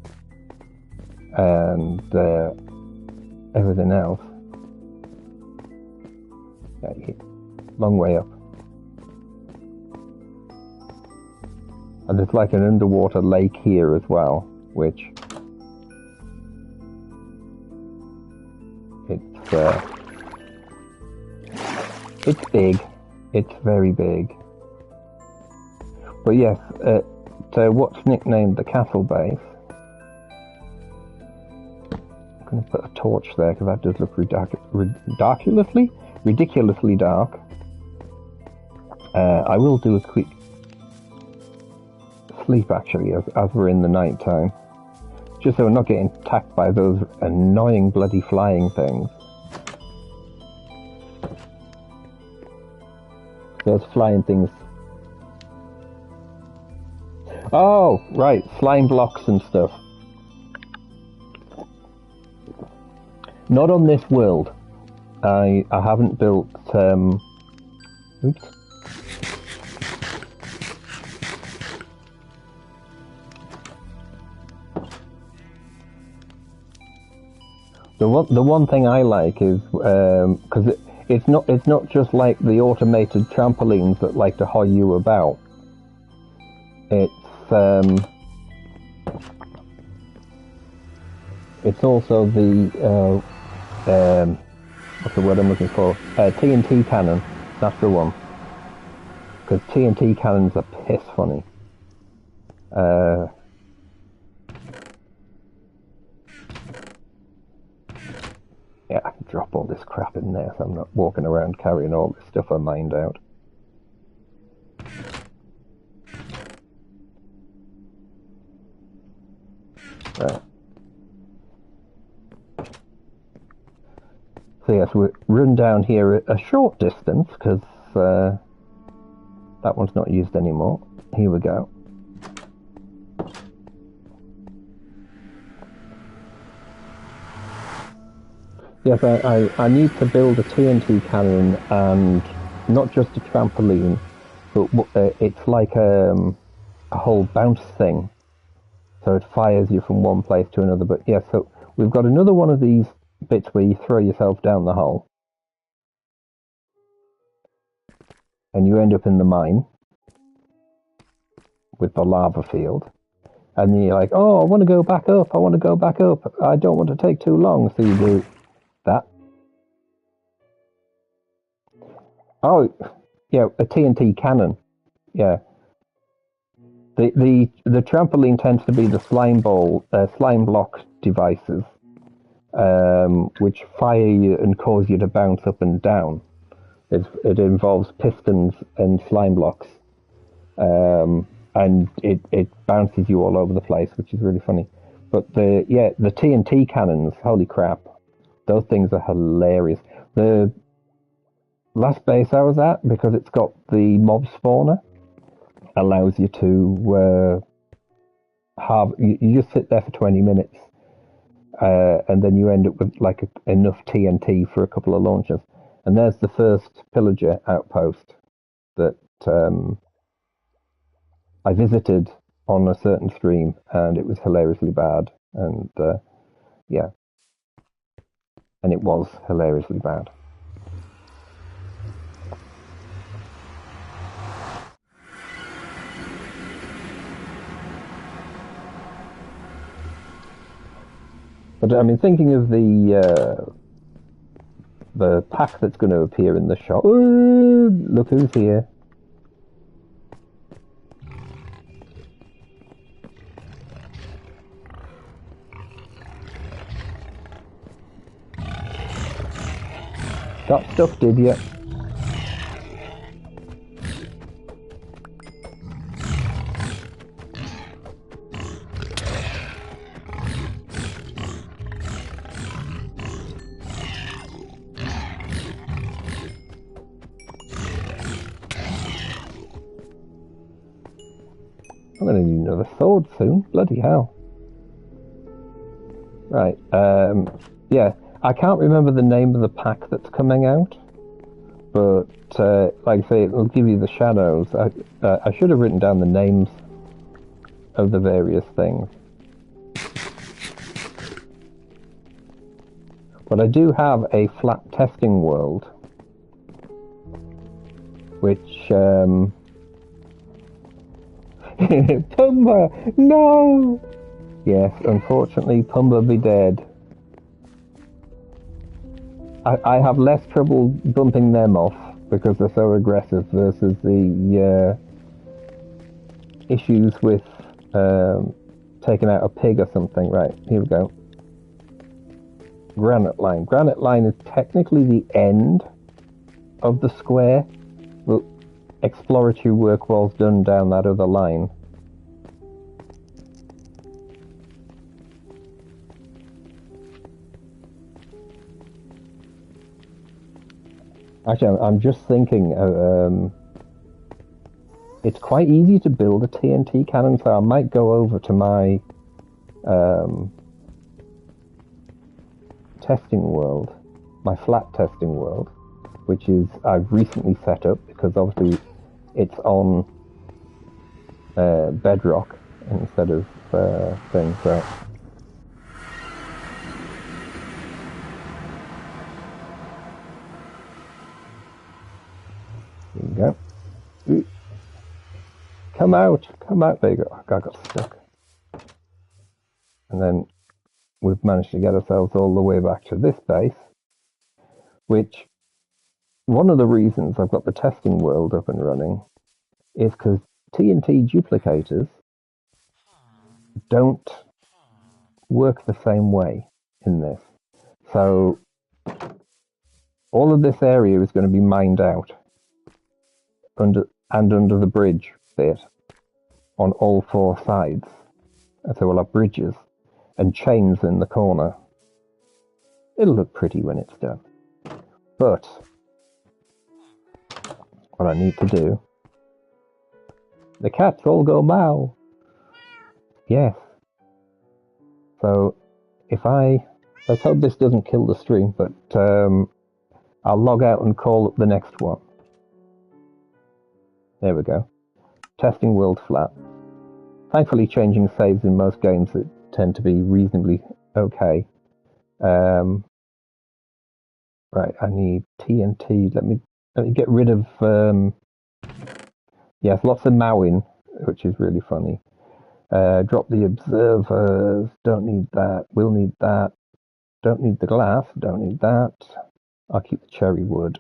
and everything else. Yeah, long way up. And there's like an underwater lake here as well, which it's big. It's very big. But yes, so what's nicknamed the castle base. I'm going to put a torch there because that does look ridiculously dark. I will do a quick sleep actually as we're in the night time, just so we're not getting attacked by those annoying bloody flying things. Those flying things. Oh, right, slime blocks and stuff. Not on this world. I haven't built oops. The one thing I like is because it's not just like the automated trampolines that like to hoy you about. It's also the what's the word I'm looking for? TNT cannon. That's the one. Because TNT cannons are piss funny. Yeah, I can drop all this crap in there so I'm not walking around carrying all this stuff I mined out. Right. So yes, we run down here a short distance because that one's not used anymore. Here we go. Yes, I need to build a TNT cannon and not just a trampoline, but it's like a whole bounce thing. So it fires you from one place to another. But yeah, so we've got another one of these bits where you throw yourself down the hole. And you end up in the mine with the lava field. And you're like, oh, I want to go back up. I want to go back up. I don't want to take too long. So you do that. Oh, yeah, a TNT cannon. Yeah. The trampoline tends to be the slime block devices, which fire you and cause you to bounce up and down. It involves pistons and slime blocks, and it bounces you all over the place, which is really funny. But the TNT cannons, holy crap, those things are hilarious. The last base I was at, because it's got the mob spawner, allows you to you just sit there for 20 minutes, and then you end up with like enough TNT for a couple of launches. And there's the first pillager outpost that I visited on a certain stream, and it was hilariously bad. And yeah, and it was hilariously bad. But I mean, thinking of the pack that's going to appear in the shop. Ooh, look who's here. Got stuff, did you? I'm going to need another sword soon. Bloody hell. Right. Yeah. I can't remember the name of the pack that's coming out, but like I say, it'll give you the shadows. I should have written down the names of the various things. But I do have a flat testing world, which Pumba, no! Yes, unfortunately, Pumba be dead. I have less trouble bumping them off because they're so aggressive versus the issues with taking out a pig or something. Right, here we go. Granite line. Granite line is technically the end of the square, but exploratory work was done down that other line. Actually, I'm just thinking, it's quite easy to build a TNT cannon, so I might go over to my testing world, my flat testing world, which is I've recently set up because obviously it's on bedrock instead of things. Right. Here you go. Ooh. Come out, come out. There you go. I got stuck. And then we've managed to get ourselves all the way back to this base, which one of the reasons I've got the testing world up and running is because TNT duplicators don't work the same way in this. So all of this area is going to be mined out under the bridge bit on all four sides. And so we'll have bridges and chains in the corner. It'll look pretty when it's done. But what I need to do, the cats all go meow. Yes. So let's hope this doesn't kill the stream, but I'll log out and call up the next one. There we go. Testing world flat. Thankfully, changing saves in most games that tend to be reasonably okay. Right, I need TNT. Let me get rid of yes, lots of mowing, which is really funny. Drop the observers, don't need that, we'll need that. Don't need the glass, don't need that. I'll keep the cherry wood.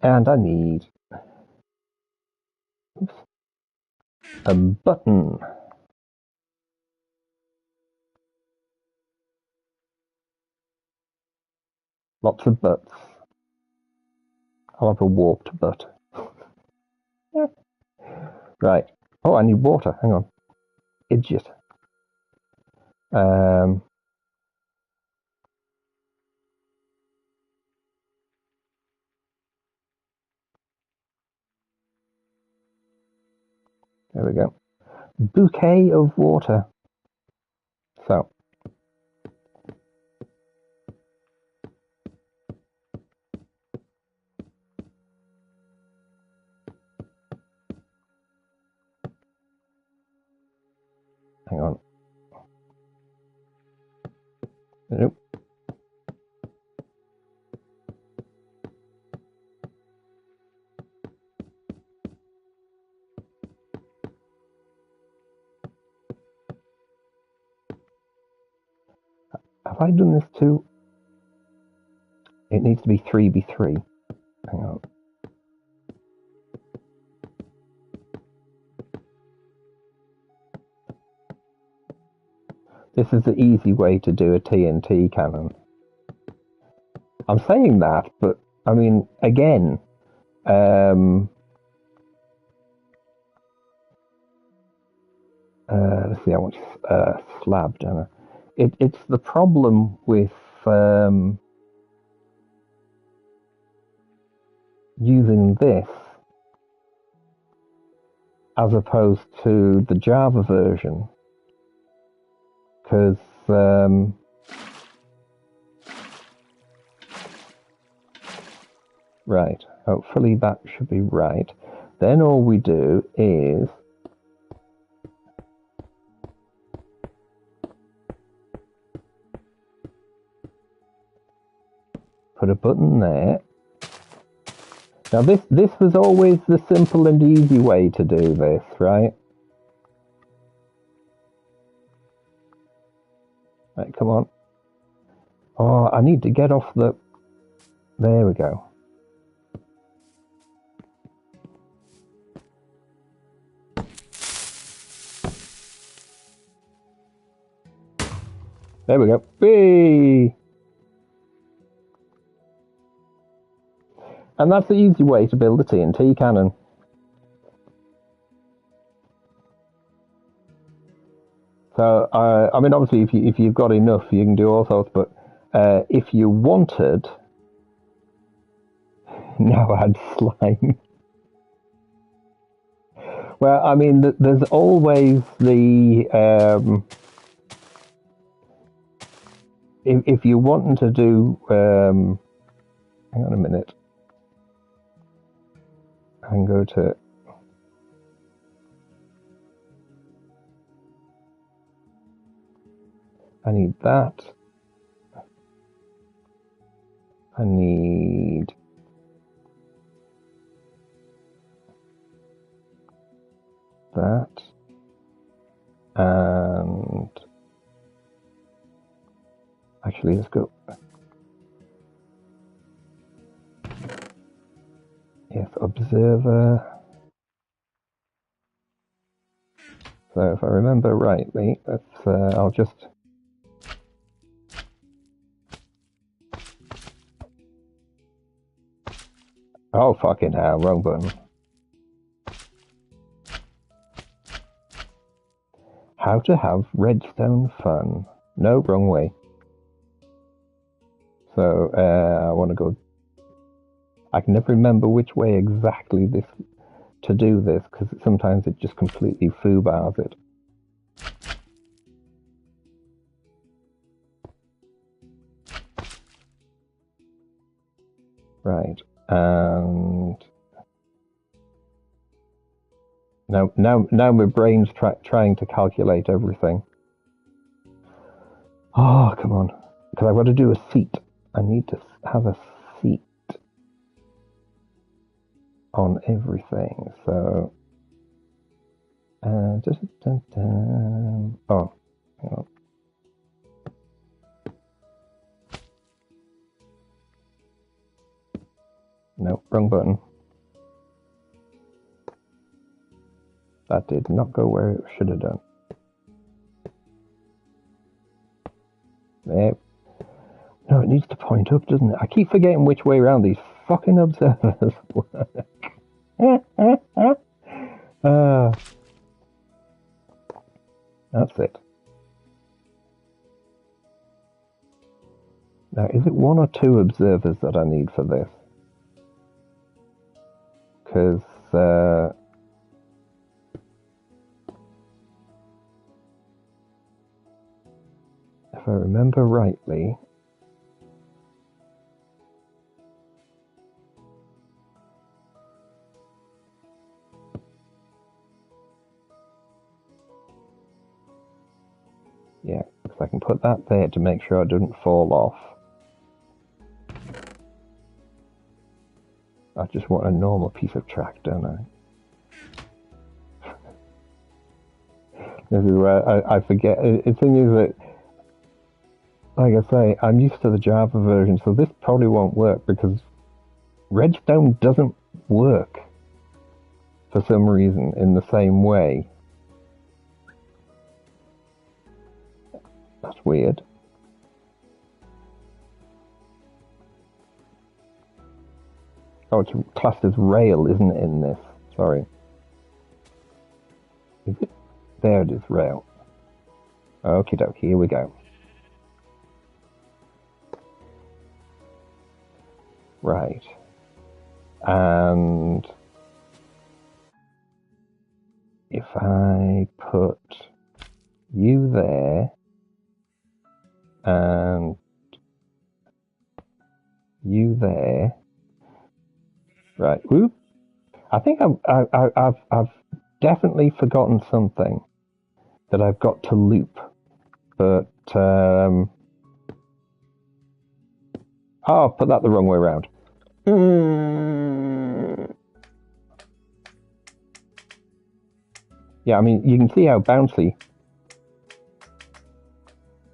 And I need a button. Lots of butts. I'll have a warped butt. Right. Oh, I need water. Hang on. Idiot. There we go. Bouquet of water. So. Hang on. Nope. Have I done this too? It needs to be 3x3. Hang on. This is the easy way to do a TNT cannon. I'm saying that, but I mean, again, let's see, I want slab, don't I? It's the problem with using this as opposed to the Java version, because right, hopefully that should be right. Then all we do is put a button there. Now this was always the simple and easy way to do this, right? Right, come on. Oh, I need to get off the... There we go. There we go. Whee! And that's the easy way to build a TNT cannon. So, I mean, obviously, if you've got enough, you can do all sorts, but if you wanted... Now add slime. Well, I mean, there's always the... if you're wanting to do... hang on a minute. I can go to... I need that. I need... that. And... Actually, let's go... Yes, observer. So if I remember rightly, let's, I'll just... Oh, fucking hell, wrong button. How to have redstone fun. No, wrong way. So, I want to go... I can never remember which way exactly this to do this, because sometimes it just completely foo-bars it. Right, and... Now my brain's trying to calculate everything. Oh, come on. Because I've got to do a seat. I need to have a seat on everything. So, oh, hang on. No, wrong button. That did not go where it should have done. There. No, it needs to point up, doesn't it? I keep forgetting which way around these fucking observers work. That's it. Now, is it 1 or 2 observers that I need for this? Because, if I remember rightly, yeah, because I can put that there to make sure it doesn't fall off. I just want a normal piece of track, don't I? This is where I forget. The thing is that, like I say, I'm used to the Java version, so this probably won't work because Redstone doesn't work for some reason in the same way. That's weird. Oh, it's classed as rail, isn't it, in this? Sorry. Is it? There it is, rail. Okie dokie, here we go. Right. And if I put you there and you there, right? Whoop! I think I've definitely forgotten something that I've got to loop, but oh, I put that the wrong way around. Yeah, I mean, you can see how bouncy.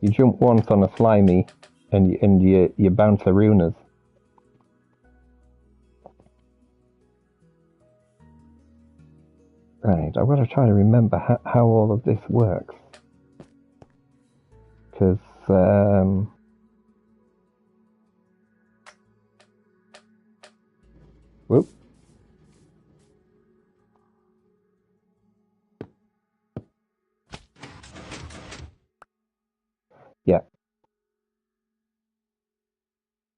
You jump once on a slimy, and you bounce the runas. Right, I've got to try to remember how all of this works. Because, whoop. Yeah.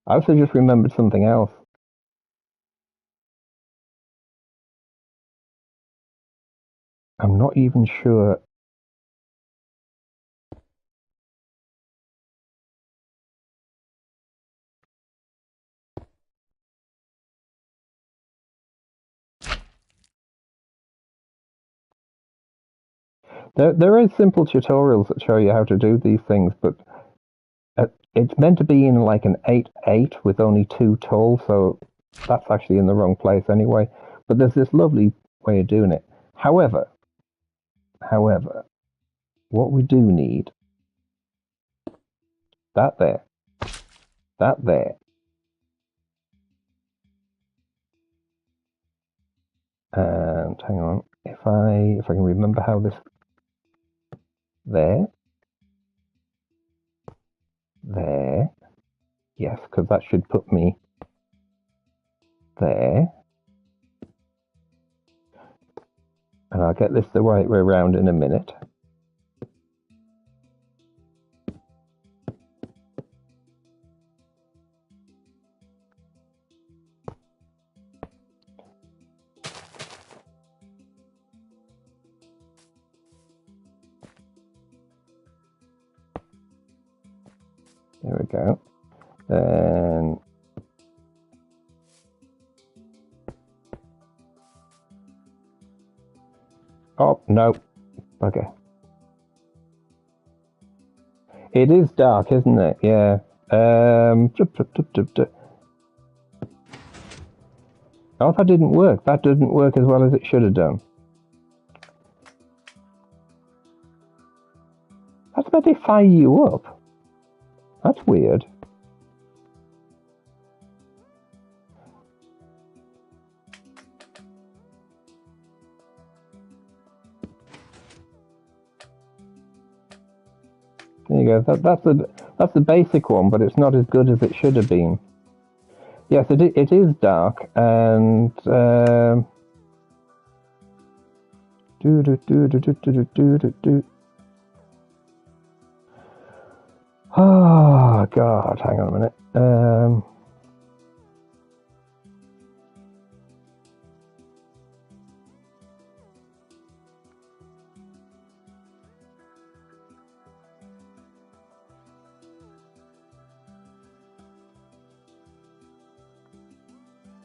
I also just remembered something else. I'm not even sure. There is simple tutorials that show you how to do these things, but it's meant to be in like an 8-8 with only 2 tools, so that's actually in the wrong place anyway. But there's this lovely way of doing it. However, what we do need, that there, and hang on, if I can remember how this, there, yes, because that should put me there, and I'll get this the right way around in a minute. There we go. Then oh no, okay. It is dark, isn't it? Yeah. Oh, that didn't work. That didn't work as well as it should have done. That's meant to fire you up. That's weird. There you go. That's the basic one, but it's not as good as it should have been. Yes, it is dark, and oh God! Hang on a minute.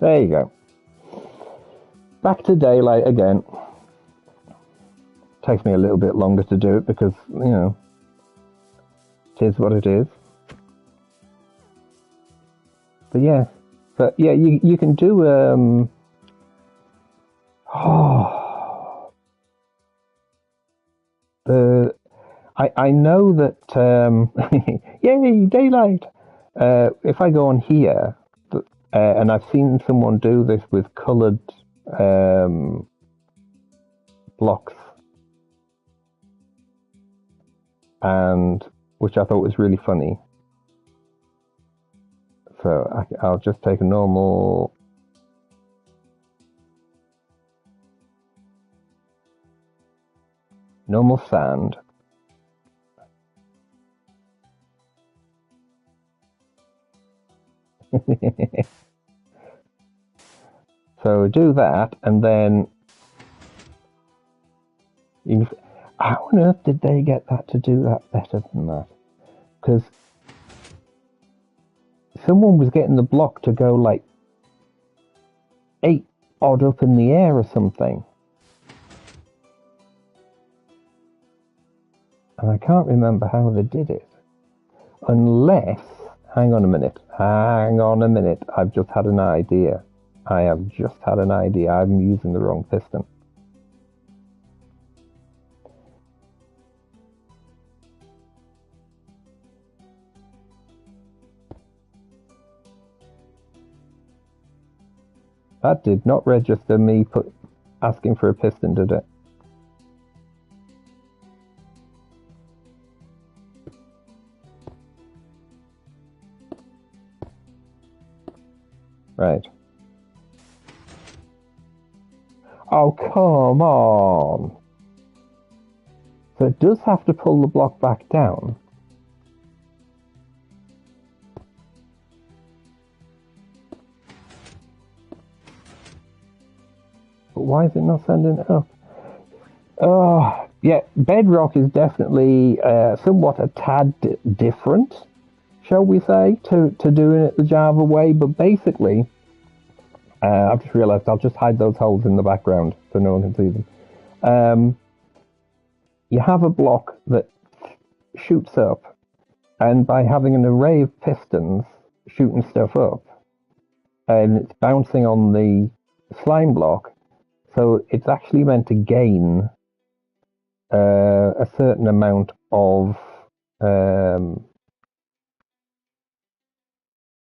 There you go. Back to daylight again. Takes me a little bit longer to do it because, you know, it is what it is. But yeah, you can do I know that yay, daylight. If I go on here, and I've seen someone do this with coloured blocks, and which I thought was really funny. So I'll just take a normal sand. So do that, and then how on earth did they get that to do that better than that? Because someone was getting the block to go like 8 odd up in the air or something. And I can't remember how they did it. Unless, hang on a minute, I've just had an idea. I'm using the wrong piston. That did not register me asking for a piston, did it? Right. Oh, come on. So it does have to pull the block back down. But why is it not sending it up? Oh, yeah, Bedrock is definitely somewhat a tad different, shall we say, to doing it the Java way. But basically, I've just realised I'll just hide those holes in the background so no one can see them. You have a block that shoots up, and by having an array of pistons shooting stuff up, and it's bouncing on the slime block, so it's actually meant to gain a certain amount of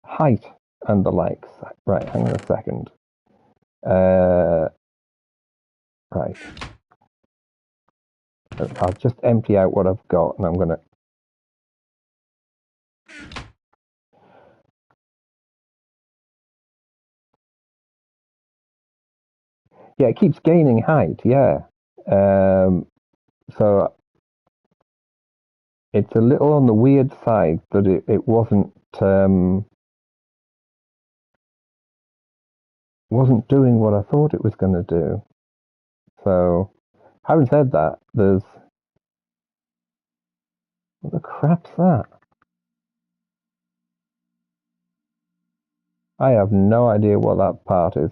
height and the likes. Right, hang on a second. Right. I'll just empty out what I've got, and I'm going to... Yeah, it keeps gaining height, yeah. So it's a little on the weird side that it wasn't doing what I thought it was going to do. So, having said that, there's... What the crap's that? I have no idea what that part is.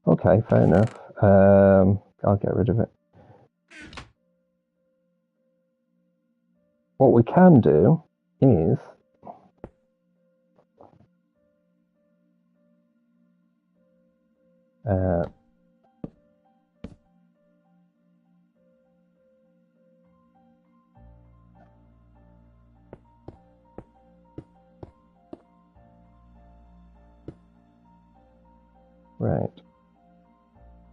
Okay, fair enough. I'll get rid of it. What we can do is Uh, right.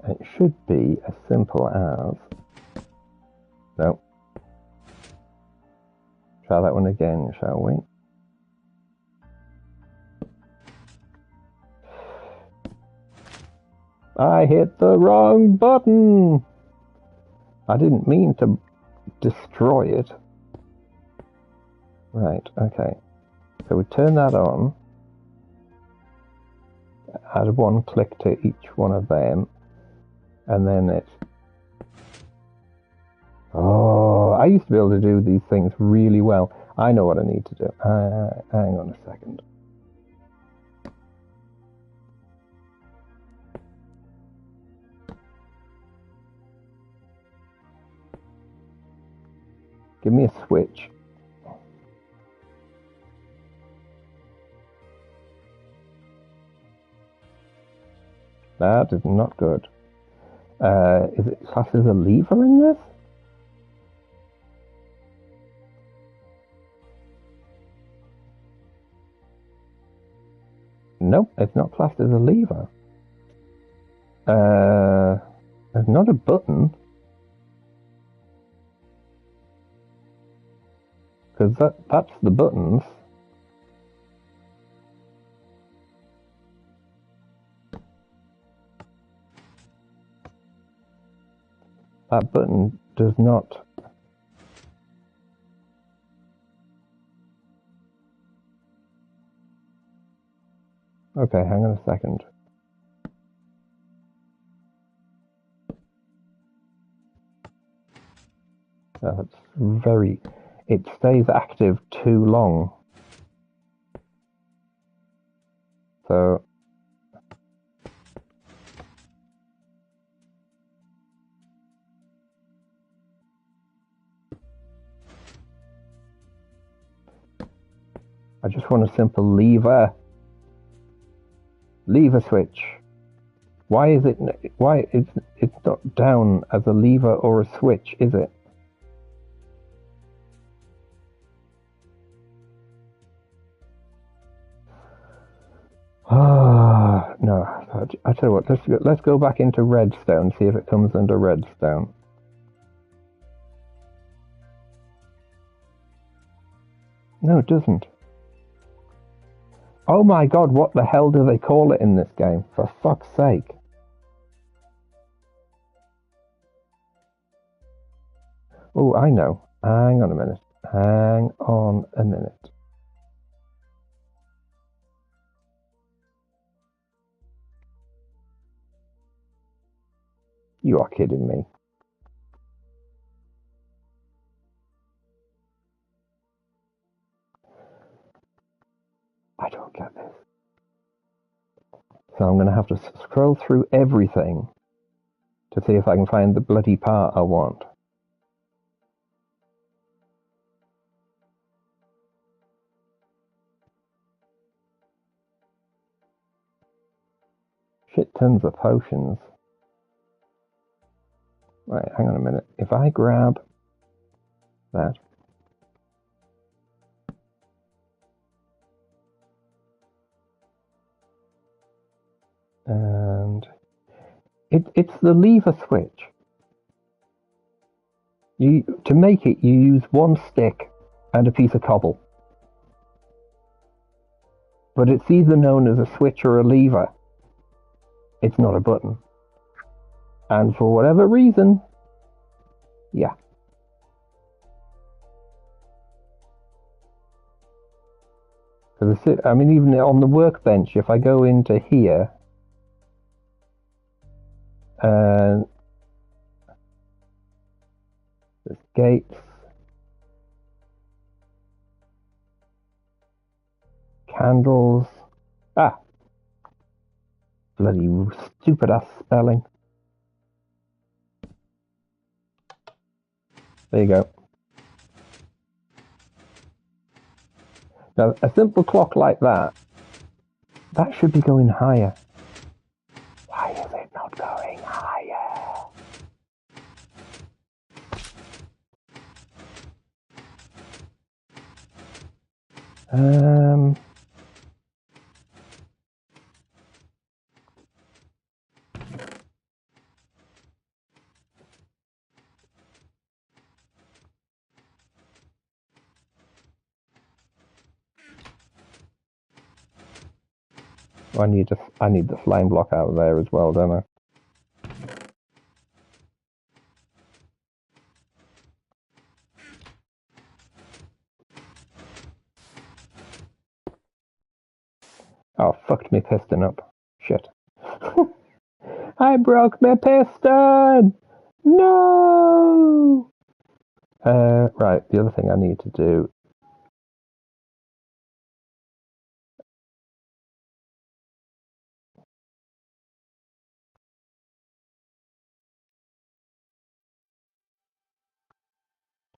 It should be as simple as... No. Try that one again, shall we? I hit the wrong button! I didn't mean to destroy it. Right, okay. So we turn that on. Add one click to each one of them. And then it's... Oh, I used to be able to do these things really well. I know what I need to do. Hang on a second. Give me a switch. That is not good. Is it classed as a lever in this? Nope, it's not classed as a lever. There's not a button. Because that's the buttons. That button does not... Okay, hang on a second. That's very... It stays active too long. So... I just want a simple lever. Lever switch. Why is it... Why it's not down as a lever or a switch, is it? Ah, no. I tell you what, let's go back into redstone, see if it comes under redstone. No, it doesn't. Oh my god, what the hell do they call it in this game? For fuck's sake. Oh, I know. Hang on a minute. Hang on a minute. You are kidding me. I don't get this. So I'm going to have to scroll through everything to see if I can find the bloody part I want. Shit tons of potions. Right, hang on a minute. If I grab that. And it's the lever switch. To make it, you use one stick and a piece of cobble. But it's either known as a switch or a lever. It's not a button. And for whatever reason, yeah. I mean, even on the workbench, if I go into here, and there's gates, candles, bloody stupid ass spelling. There you go. Now, a simple clock like that should be going higher. Why is it? Um, I need the flame block out of there as well, don't I? Oh, fucked me piston up. Shit. I broke my piston! No! Right, the other thing I need to do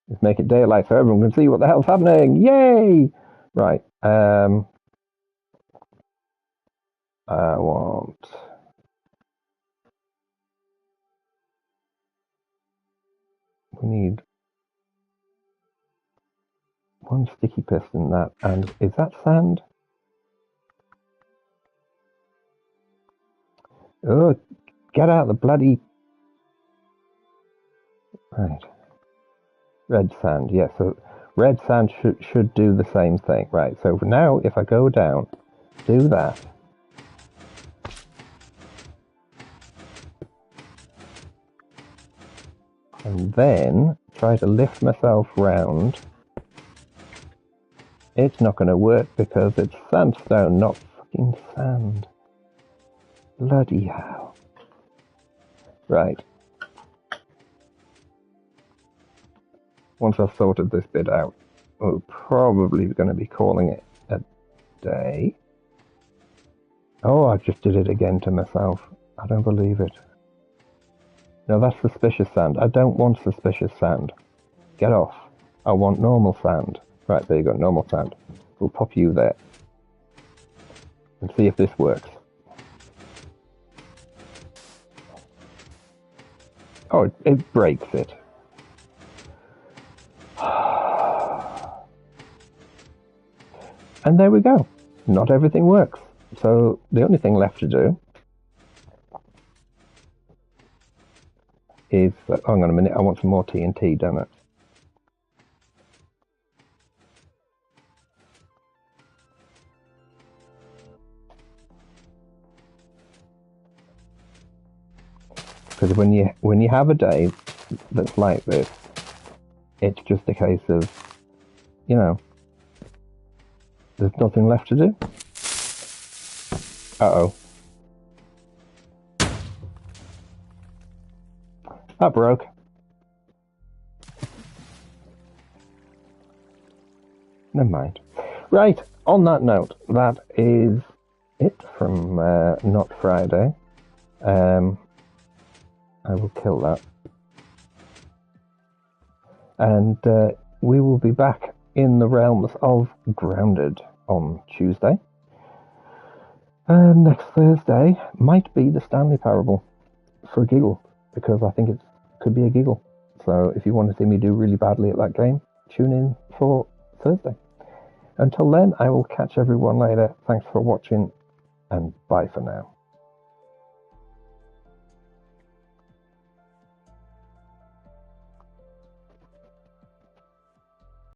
is make it daylight so everyone can see what the hell's happening. Yay! Right, I want... We need one sticky piston, that, and is that sand? Oh, get out the bloody... Right. Red sand, yes, so red sand should do the same thing. Right, so now if I go down, do that. And then try to lift myself round. It's not going to work because it's sandstone, not fucking sand. Bloody hell. Right. Once I've sorted this bit out, we're probably going to be calling it a day. Oh, I just did it again to myself. I don't believe it. No, that's suspicious sand. I don't want suspicious sand. Get off. I want normal sand. Right, there you go, normal sand. We'll pop you there. And see if this works. Oh, it breaks it. And there we go. Not everything works. So the only thing left to do is... hang on a minute, I want some more TNT, don't I? Because when you have a day that's like this, it's just a case of, you know, there's nothing left to do. Uh-oh. That broke. Never mind. Right, on that note, that is it from Not Friday. I will kill that. And we will be back in the realms of Grounded on Tuesday. And next Thursday might be the Stanley Parable for a giggle, because I think it could be a giggle. So if you want to see me do really badly at that game, tune in for Thursday. Until then, I will catch everyone later. Thanks for watching, and bye for now.